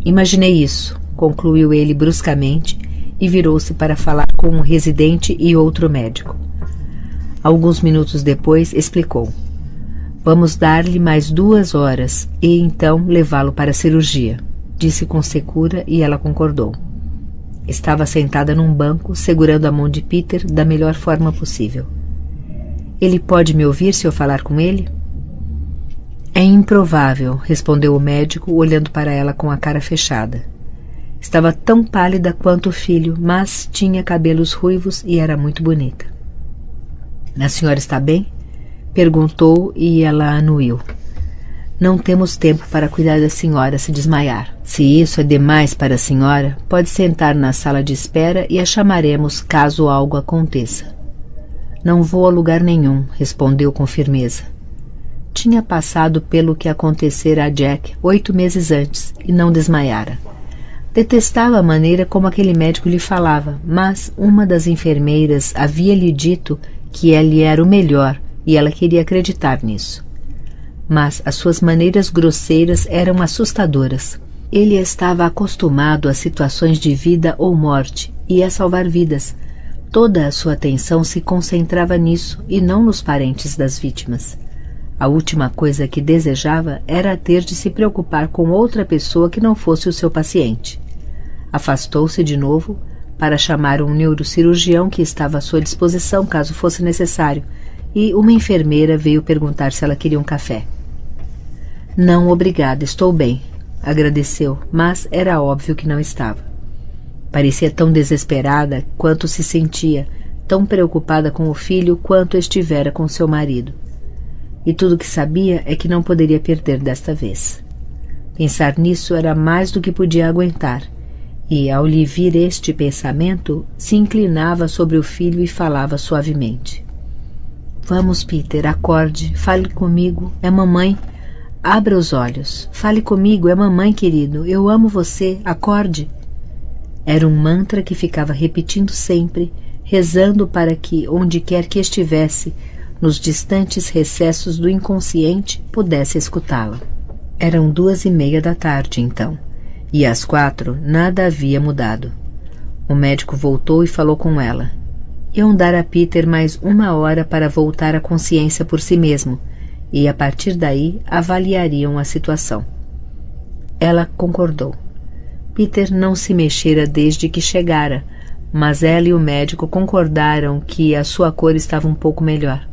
"Imaginei isso", concluiu ele bruscamente e virou-se para falar com um residente e outro médico. Alguns minutos depois explicou: "Vamos dar-lhe mais 2 horas e então levá-lo para a cirurgia", disse com secura, e ela concordou. Estava sentada num banco, segurando a mão de Peter da melhor forma possível. "Ele pode me ouvir se eu falar com ele?" "É improvável", respondeu o médico, olhando para ela com a cara fechada. Estava tão pálida quanto o filho, mas tinha cabelos ruivos e era muito bonita. "A senhora está bem?" perguntou, e ela anuiu. "Não temos tempo para cuidar da senhora se desmaiar. Se isso é demais para a senhora, pode sentar na sala de espera e a chamaremos caso algo aconteça." "Não vou a lugar nenhum", respondeu com firmeza. Tinha passado pelo que acontecera a Jack 8 meses antes e não desmaiara. Detestava a maneira como aquele médico lhe falava, mas uma das enfermeiras havia-lhe dito que ele era o melhor e ela queria acreditar nisso. Mas as suas maneiras grosseiras eram assustadoras. Ele estava acostumado a situações de vida ou morte e a salvar vidas. Toda a sua atenção se concentrava nisso e não nos parentes das vítimas. A última coisa que desejava era ter de se preocupar com outra pessoa que não fosse o seu paciente. Afastou-se de novo para chamar um neurocirurgião que estava à sua disposição caso fosse necessário, e uma enfermeira veio perguntar se ela queria um café. "Não, obrigada, estou bem", agradeceu, mas era óbvio que não estava. Parecia tão desesperada quanto se sentia, tão preocupada com o filho quanto estivera com seu marido. E tudo o que sabia é que não poderia perder desta vez. Pensar nisso era mais do que podia aguentar, e, ao lhe vir este pensamento, se inclinava sobre o filho e falava suavemente. Vamos, Peter, acorde, fale comigo, é mamãe. Abra os olhos, fale comigo, é mamãe, querido, eu amo você, acorde. Era um mantra que ficava repetindo sempre, rezando para que, onde quer que estivesse, nos distantes recessos do inconsciente, pudesse escutá-la. Eram 2:30 da tarde, então, e às 4 nada havia mudado. O médico voltou e falou com ela. Iam dar a Peter mais 1 hora para voltar à consciência por si mesmo, e a partir daí avaliariam a situação. Ela concordou. Peter não se mexera desde que chegara, mas ela e o médico concordaram que a sua cor estava um pouco melhor.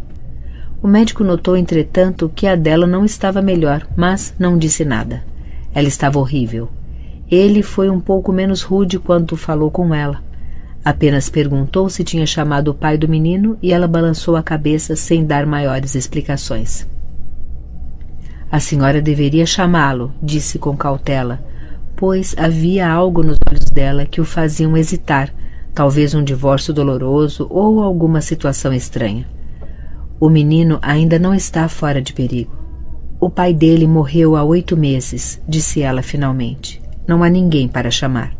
O médico notou, entretanto, que a dela não estava melhor, mas não disse nada. Ela estava horrível. Ele foi um pouco menos rude quando falou com ela. Apenas perguntou se tinha chamado o pai do menino e ela balançou a cabeça sem dar maiores explicações. A senhora deveria chamá-lo, disse com cautela, pois havia algo nos olhos dela que o faziam hesitar, talvez um divórcio doloroso ou alguma situação estranha. O menino ainda não está fora de perigo. O pai dele morreu há 8 meses, disse ela finalmente. Não há ninguém para chamar.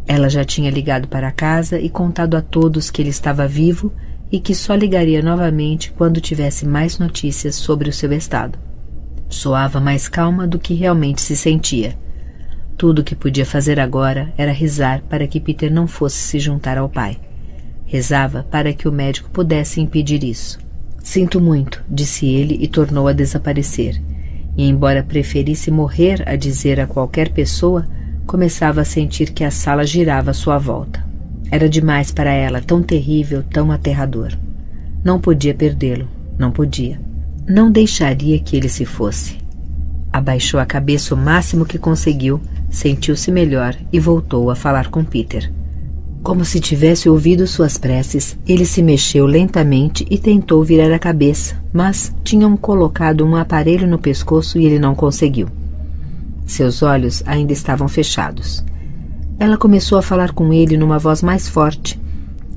Ela já tinha ligado para casa e contado a todos que ele estava vivo e que só ligaria novamente quando tivesse mais notícias sobre o seu estado. Soava mais calma do que realmente se sentia. Tudo o que podia fazer agora era rezar para que Peter não fosse se juntar ao pai. Rezava para que o médico pudesse impedir isso. Sinto muito, disse ele e tornou a desaparecer. E embora preferisse morrer a dizer a qualquer pessoa, começava a sentir que a sala girava à sua volta. Era demais para ela, tão terrível, tão aterrador. Não podia perdê-lo, não podia. Não deixaria que ele se fosse. Abaixou a cabeça o máximo que conseguiu, sentiu-se melhor e voltou a falar com Peter. Como se tivesse ouvido suas preces, ele se mexeu lentamente e tentou virar a cabeça, mas tinham colocado um aparelho no pescoço e ele não conseguiu. Seus olhos ainda estavam fechados. Ela começou a falar com ele numa voz mais forte,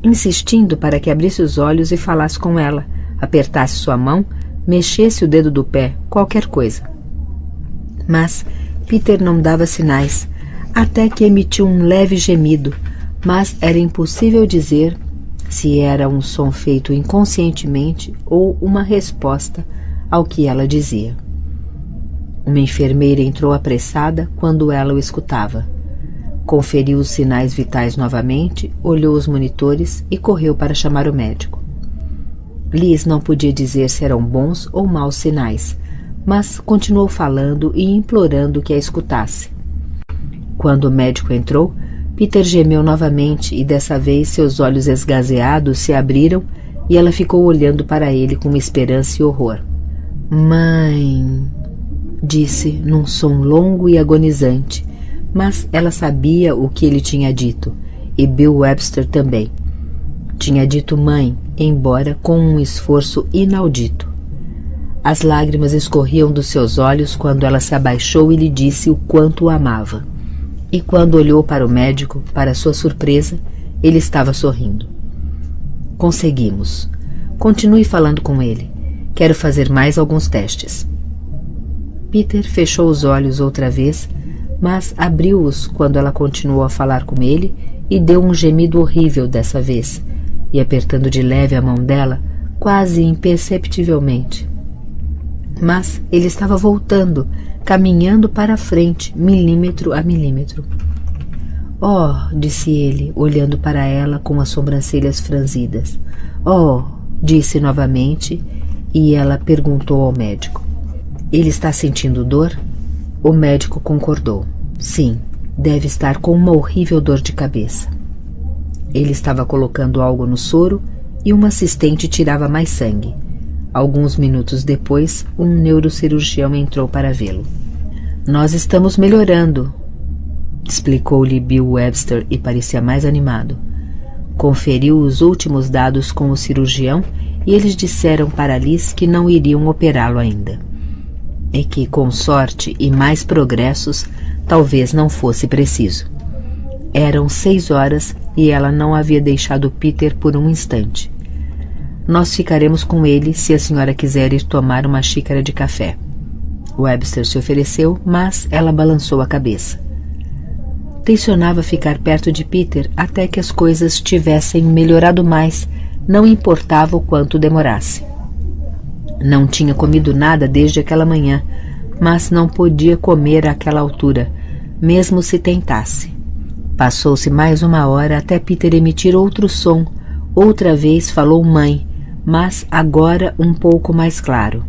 insistindo para que abrisse os olhos e falasse com ela, apertasse sua mão, mexesse o dedo do pé, qualquer coisa. Mas Peter não dava sinais, até que emitiu um leve gemido, mas era impossível dizer se era um som feito inconscientemente ou uma resposta ao que ela dizia. Uma enfermeira entrou apressada quando ela o escutava. Conferiu os sinais vitais novamente, olhou os monitores e correu para chamar o médico. Liz não podia dizer se eram bons ou maus sinais, mas continuou falando e implorando que a escutasse. Quando o médico entrou, Peter gemeu novamente e dessa vez seus olhos esgazeados se abriram e ela ficou olhando para ele com esperança e horror. Mãe, disse num som longo e agonizante, mas ela sabia o que ele tinha dito, e Bill Webster também. Tinha dito mãe, embora com um esforço inaudito. As lágrimas escorriam dos seus olhos quando ela se abaixou e lhe disse o quanto o amava. E quando olhou para o médico, para sua surpresa, ele estava sorrindo. Conseguimos. Continue falando com ele. Quero fazer mais alguns testes. Peter fechou os olhos outra vez, mas abriu-os quando ela continuou a falar com ele e deu um gemido horrível dessa vez, e apertando de leve a mão dela, quase imperceptivelmente. Mas ele estava voltando, caminhando para a frente, milímetro a milímetro. Oh, disse ele, olhando para ela com as sobrancelhas franzidas. Oh, disse novamente, e ela perguntou ao médico. Ele está sentindo dor? O médico concordou. Sim, deve estar com uma horrível dor de cabeça. Ele estava colocando algo no soro e uma assistente tirava mais sangue. Alguns minutos depois, um neurocirurgião entrou para vê-lo. Nós estamos melhorando, explicou-lhe Bill Webster e parecia mais animado. Conferiu os últimos dados com o cirurgião e eles disseram para Liz que não iriam operá-lo ainda. E que, com sorte e mais progressos, talvez não fosse preciso. Eram 6 horas e ela não havia deixado Peter por um instante. Nós ficaremos com ele se a senhora quiser ir tomar uma xícara de café. Webster se ofereceu, mas ela balançou a cabeça. Tencionava ficar perto de Peter até que as coisas tivessem melhorado mais, não importava o quanto demorasse. Não tinha comido nada desde aquela manhã, mas não podia comer àquela altura, mesmo se tentasse. Passou-se mais 1 hora até Peter emitir outro som. Outra vez falou mãe, mas agora um pouco mais claro.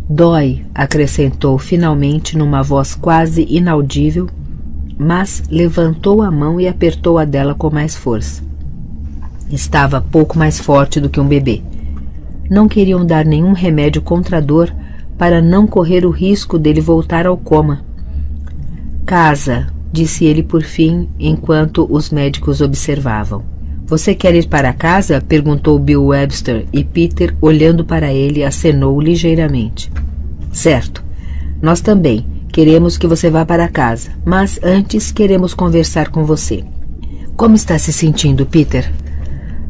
Dói, acrescentou finalmente numa voz quase inaudível, mas levantou a mão e apertou a dela com mais força. Estava pouco mais forte do que um bebê. Não queriam dar nenhum remédio contra a dor para não correr o risco dele voltar ao coma. Casa, disse ele por fim, enquanto os médicos observavam. Você quer ir para casa? Perguntou Bill Webster e Peter, olhando para ele, acenou ligeiramente. Certo. Nós também. Queremos que você vá para casa, mas antes queremos conversar com você. Como está se sentindo, Peter?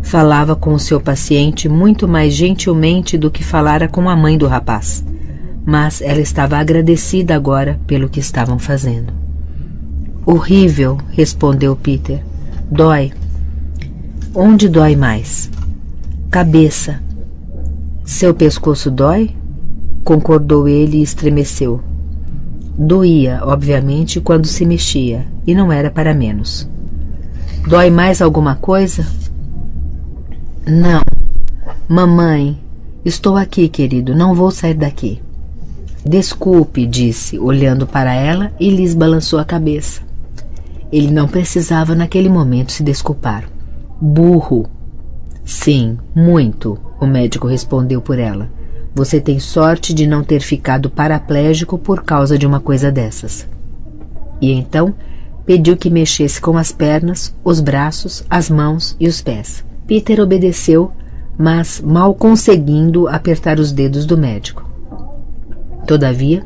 Falava com o seu paciente muito mais gentilmente do que falara com a mãe do rapaz, mas ela estava agradecida agora pelo que estavam fazendo. Horrível, respondeu Peter. Dói. Onde dói mais? Cabeça. Seu pescoço dói? Concordou ele e estremeceu. Doía, obviamente, quando se mexia, e não era para menos. Dói mais alguma coisa? Não. Mamãe, estou aqui, querido, não vou sair daqui. Desculpe, disse, olhando para ela, e Liz balançou a cabeça. Ele não precisava naquele momento se desculpar. Burro. Sim, muito, o médico respondeu por ela. Você tem sorte de não ter ficado paraplégico por causa de uma coisa dessas. E então pediu que mexesse com as pernas, os braços, as mãos e os pés. Peter obedeceu, mas mal conseguindo apertar os dedos do médico. Todavia,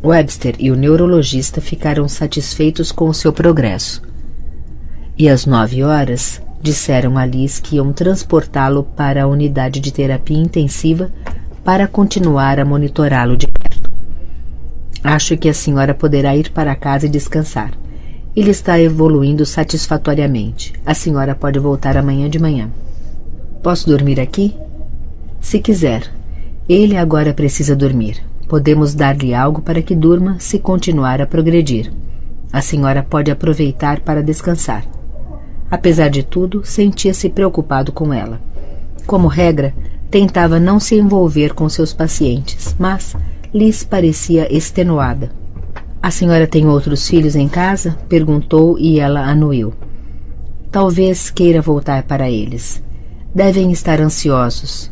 Webster e o neurologista ficaram satisfeitos com o seu progresso. E às 9 horas, disseram a Liz que iam transportá-lo para a unidade de terapia intensiva para continuar a monitorá-lo de perto. Acho que a senhora poderá ir para casa e descansar. Ele está evoluindo satisfatoriamente. A senhora pode voltar amanhã de manhã. Posso dormir aqui? Se quiser. Ele agora precisa dormir. Podemos dar-lhe algo para que durma se continuar a progredir. A senhora pode aproveitar para descansar. Apesar de tudo, sentia-se preocupado com ela. Como regra, tentava não se envolver com seus pacientes, mas Liz parecia extenuada. A senhora tem outros filhos em casa? Perguntou e ela anuiu. Talvez queira voltar para eles. Devem estar ansiosos.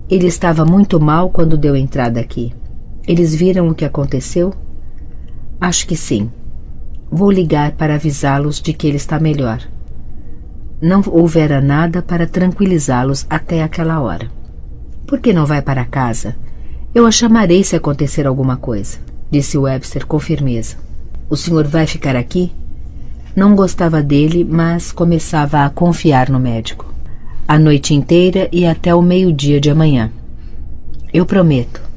Ele estava muito mal quando deu entrada aqui. Eles viram o que aconteceu? Acho que sim. Vou ligar para avisá-los de que ele está melhor. Não houvera nada para tranquilizá-los até aquela hora. Por que não vai para casa? Eu a chamarei se acontecer alguma coisa, disse Webster com firmeza. O senhor vai ficar aqui? Não gostava dele, mas começava a confiar no médico. A noite inteira e até o meio-dia de amanhã. Eu prometo.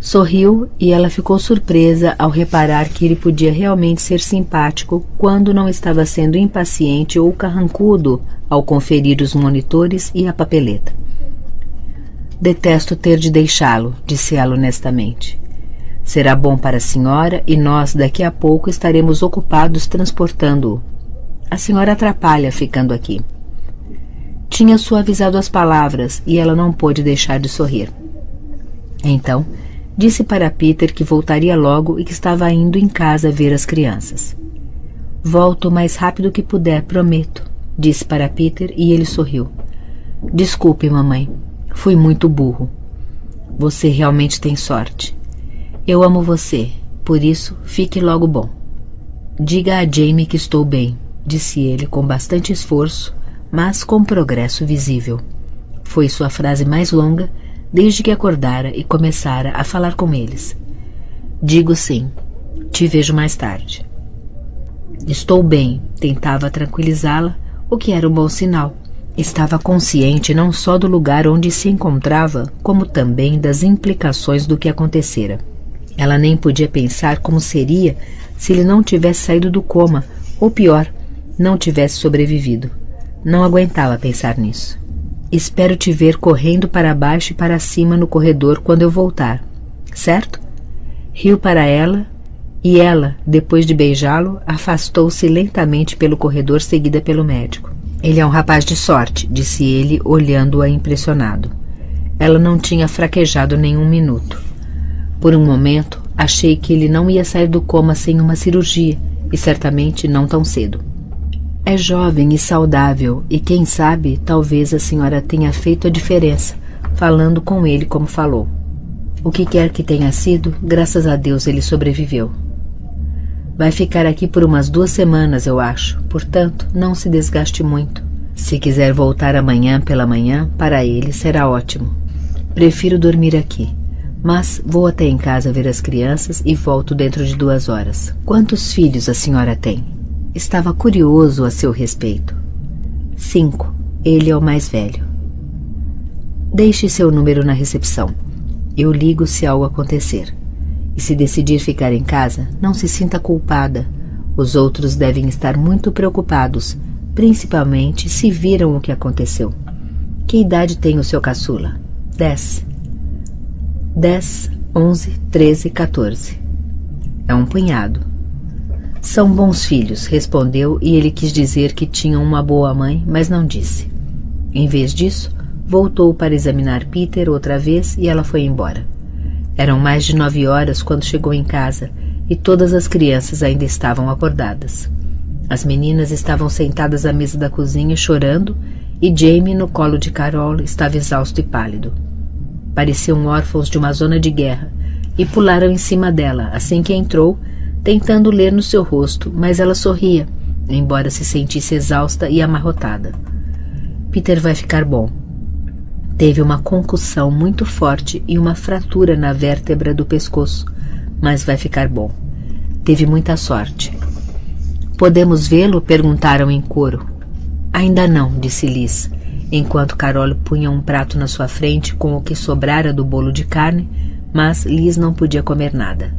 Sorriu e ela ficou surpresa ao reparar que ele podia realmente ser simpático quando não estava sendo impaciente ou carrancudo ao conferir os monitores e a papeleta. Detesto ter de deixá-lo, disse ela honestamente. Será bom para a senhora e nós daqui a pouco estaremos ocupados transportando-o. A senhora atrapalha ficando aqui. Tinha suavizado as palavras e ela não pôde deixar de sorrir. Então, disse para Peter que voltaria logo e que estava indo em casa ver as crianças. Volto o mais rápido que puder, prometo, disse para Peter e ele sorriu. Desculpe, mamãe. Fui muito burro. Você realmente tem sorte. Eu amo você, por isso fique logo bom. Diga a Jamie que estou bem. disse ele com bastante esforço, mas com progresso visível. Foi sua frase mais longa desde que acordara e começara a falar com eles. Digo sim. Te vejo mais tarde. Estou bem, tentava tranquilizá-la, o que era um bom sinal. Estava consciente não só do lugar onde se encontrava, como também das implicações do que acontecera. Ela nem podia pensar como seria se ele não tivesse saído do coma, ou pior, não tivesse sobrevivido. Não aguentava pensar nisso. Espero te ver correndo para baixo e para cima no corredor quando eu voltar, certo? Riu para ela, e ela, depois de beijá-lo, afastou-se lentamente pelo corredor, seguida pelo médico. Ele é um rapaz de sorte, disse ele, olhando-a impressionado. Ela não tinha fraquejado nenhum minuto. Por um momento, achei que ele não ia sair do coma sem uma cirurgia, e certamente não tão cedo. É jovem e saudável, e quem sabe, talvez a senhora tenha feito a diferença, falando com ele como falou. O que quer que tenha sido, graças a Deus ele sobreviveu. Vai ficar aqui por umas 2 semanas, eu acho, portanto, não se desgaste muito. Se quiser voltar amanhã pela manhã, para ele será ótimo. Prefiro dormir aqui, mas vou até em casa ver as crianças e volto dentro de 2 horas. Quantos filhos a senhora tem? Estava curioso a seu respeito. 5. Ele é o mais velho. Deixe seu número na recepção. Eu ligo se algo acontecer. E se decidir ficar em casa, não se sinta culpada. Os outros devem estar muito preocupados, principalmente se viram o que aconteceu. Que idade tem o seu caçula? 10. 10, 11, 13, 14. É um punhado. São bons filhos, respondeu, e ele quis dizer que tinham uma boa mãe, mas não disse. Em vez disso, voltou para examinar Peter outra vez e ela foi embora. Eram mais de 9 horas quando chegou em casa e todas as crianças ainda estavam acordadas. As meninas estavam sentadas à mesa da cozinha chorando e Jamie, no colo de Carol, estava exausto e pálido. Pareciam órfãos de uma zona de guerra e pularam em cima dela assim que entrou, tentando ler no seu rosto, mas ela sorria, embora se sentisse exausta e amarrotada. Peter vai ficar bom. Teve uma concussão muito forte e uma fratura na vértebra do pescoço, mas vai ficar bom. Teve muita sorte. Podemos vê-lo? Perguntaram em coro. Ainda não, disse Liz, enquanto Carol punha um prato na sua frente com o que sobrara do bolo de carne, mas Liz não podia comer nada.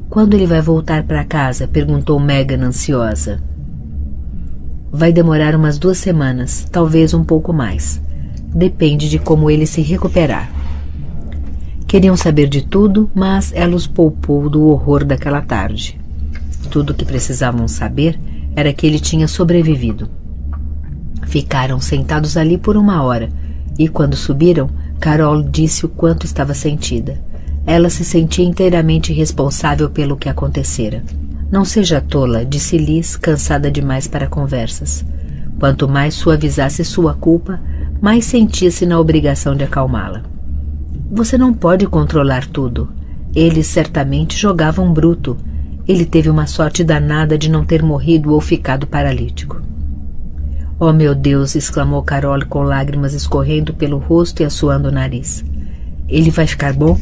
Quando ele vai voltar para casa? Perguntou Megan ansiosa. Vai demorar umas 2 semanas, talvez um pouco mais. Depende de como ele se recuperar. Queriam saber de tudo, mas ela os poupou do horror daquela tarde. Tudo o que precisavam saber era que ele tinha sobrevivido. Ficaram sentados ali por 1 hora, e quando subiram, Carol disse o quanto estava sentida. Ela se sentia inteiramente responsável pelo que acontecera. Não seja tola, disse Liz, cansada demais para conversas. Quanto mais suavizasse sua culpa, mais sentia-se na obrigação de acalmá-la. Você não pode controlar tudo. Eles certamente jogavam bruto. Ele teve uma sorte danada de não ter morrido ou ficado paralítico. Oh, meu Deus! Exclamou Carol com lágrimas escorrendo pelo rosto e assoando o nariz. Ele vai ficar bom?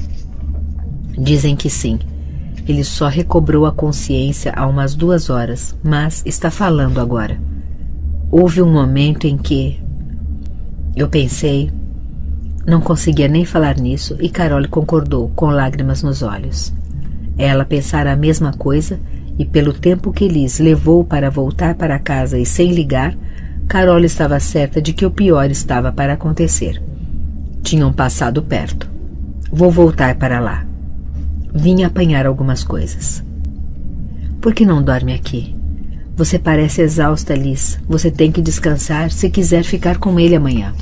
Dizem que sim. Ele só recobrou a consciência há umas 2 horas, mas está falando agora. Houve um momento em que... Eu pensei... Não conseguia nem falar nisso e Carol concordou, com lágrimas nos olhos. Ela pensara a mesma coisa e pelo tempo que Liz levou para voltar para casa e sem ligar, Carol estava certa de que o pior estava para acontecer. Tinham passado perto. Vou voltar para lá. Vim apanhar algumas coisas. Por que não dorme aqui? Você parece exausta, Liz. Você tem que descansar se quiser ficar com ele amanhã.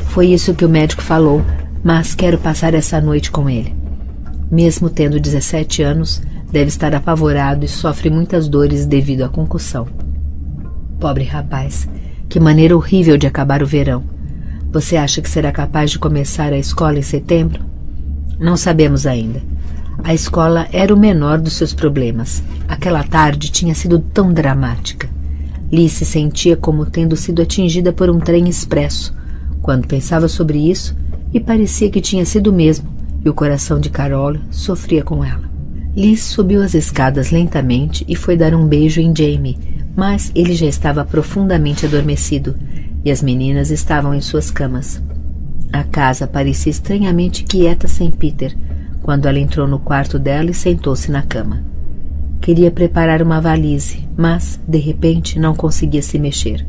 Foi isso que o médico falou, mas quero passar essa noite com ele. Mesmo tendo 17 anos, deve estar apavorado e sofre muitas dores devido à concussão. Pobre rapaz, que maneira horrível de acabar o verão. Você acha que será capaz de começar a escola em setembro? Não sabemos ainda. A escola era o menor dos seus problemas. Aquela tarde tinha sido tão dramática. Liz se sentia como tendo sido atingida por um trem expresso quando pensava sobre isso, e parecia que tinha sido mesmo, e o coração de Carol sofria com ela. Liz subiu as escadas lentamente e foi dar um beijo em Jamie, mas ele já estava profundamente adormecido e as meninas estavam em suas camas. A casa parecia estranhamente quieta sem Peter quando ela entrou no quarto dela e sentou-se na cama. Queria preparar uma valise, mas, de repente, não conseguia se mexer.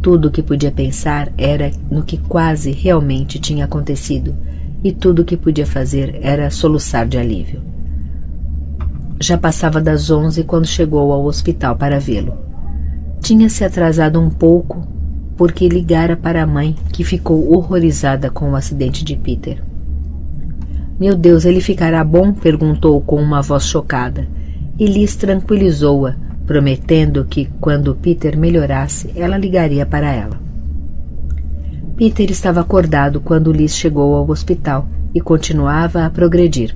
Tudo o que podia pensar era no que quase realmente tinha acontecido, e tudo o que podia fazer era soluçar de alívio. Já passava das 11 quando chegou ao hospital para vê-lo. Tinha se atrasado um pouco porque ligara para a mãe, que ficou horrorizada com o acidente de Peter. "Meu Deus, ele ficará bom?" perguntou com uma voz chocada, e Liz tranquilizou-a, prometendo que, quando Peter melhorasse, ela ligaria para ela. Peter estava acordado quando Liz chegou ao hospital e continuava a progredir.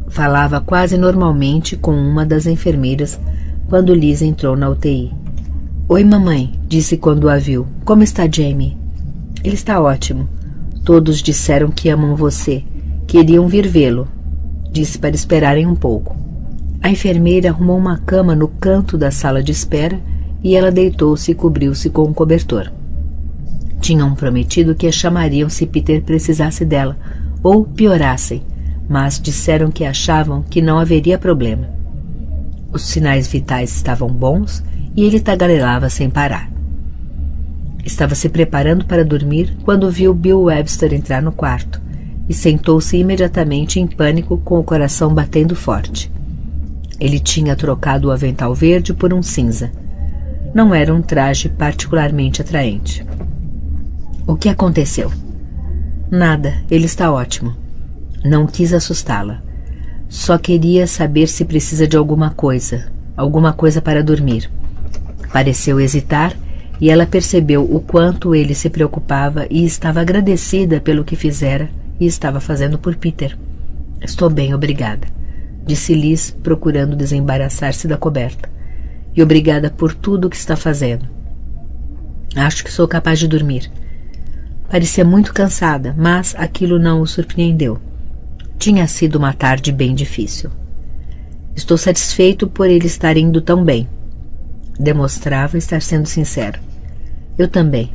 Falava quase normalmente com uma das enfermeiras quando Liz entrou na UTI. "Oi, mamãe", disse quando a viu. "Como está Jamie?" "Ele está ótimo. Todos disseram que amam você. Queriam vir vê-lo." Disse para esperarem um pouco. A enfermeira arrumou uma cama no canto da sala de espera e ela deitou-se e cobriu-se com um cobertor. Tinham prometido que a chamariam se Peter precisasse dela, ou piorassem, mas disseram que achavam que não haveria problema. Os sinais vitais estavam bons e ele tagarelava sem parar. Estava se preparando para dormir quando viu Bill Webster entrar no quarto e sentou-se imediatamente em pânico, com o coração batendo forte. Ele tinha trocado o avental verde por um cinza. Não era um traje particularmente atraente. "O que aconteceu?" "Nada, ele está ótimo." Não quis assustá-la. Só queria saber se precisa de alguma coisa para dormir. Pareceu hesitar e ela percebeu o quanto ele se preocupava e estava agradecida pelo que fizera e estava fazendo por Peter. "Estou bem, obrigada", disse Liz, procurando desembaraçar-se da coberta. "E obrigada por tudo o que está fazendo. Acho que sou capaz de dormir." Parecia muito cansada, mas aquilo não o surpreendeu. Tinha sido uma tarde bem difícil. "Estou satisfeito por ele estar indo tão bem." Demonstrava estar sendo sincero. "Eu também.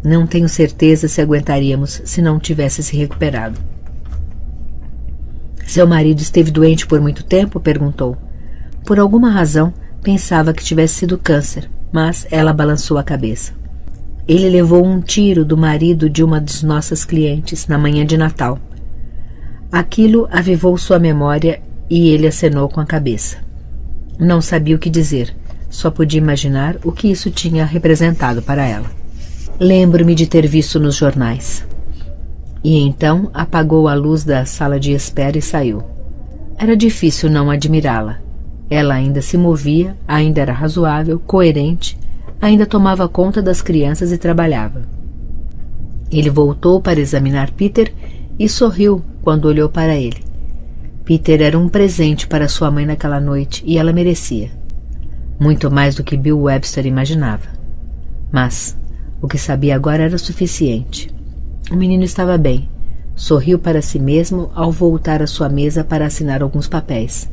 Não tenho certeza se aguentaríamos se não tivesse se recuperado." "Seu marido esteve doente por muito tempo?" perguntou. Por alguma razão, pensava que tivesse sido câncer, mas ela balançou a cabeça. "Ele levou um tiro do marido de uma de nossas clientes na manhã de Natal." Aquilo avivou sua memória e ele acenou com a cabeça. Não sabia o que dizer, só podia imaginar o que isso tinha representado para ela. "Lembro-me de ter visto nos jornais." E então apagou a luz da sala de espera e saiu. Era difícil não admirá-la. Ela ainda se movia, ainda era razoável, coerente, ainda tomava conta das crianças e trabalhava. Ele voltou para examinar Peter e sorriu quando olhou para ele. Peter era um presente para sua mãe naquela noite e ela merecia. Muito mais do que Bill Webster imaginava. Mas o que sabia agora era suficiente. O menino estava bem. Sorriu para si mesmo ao voltar à sua mesa para assinar alguns papéis.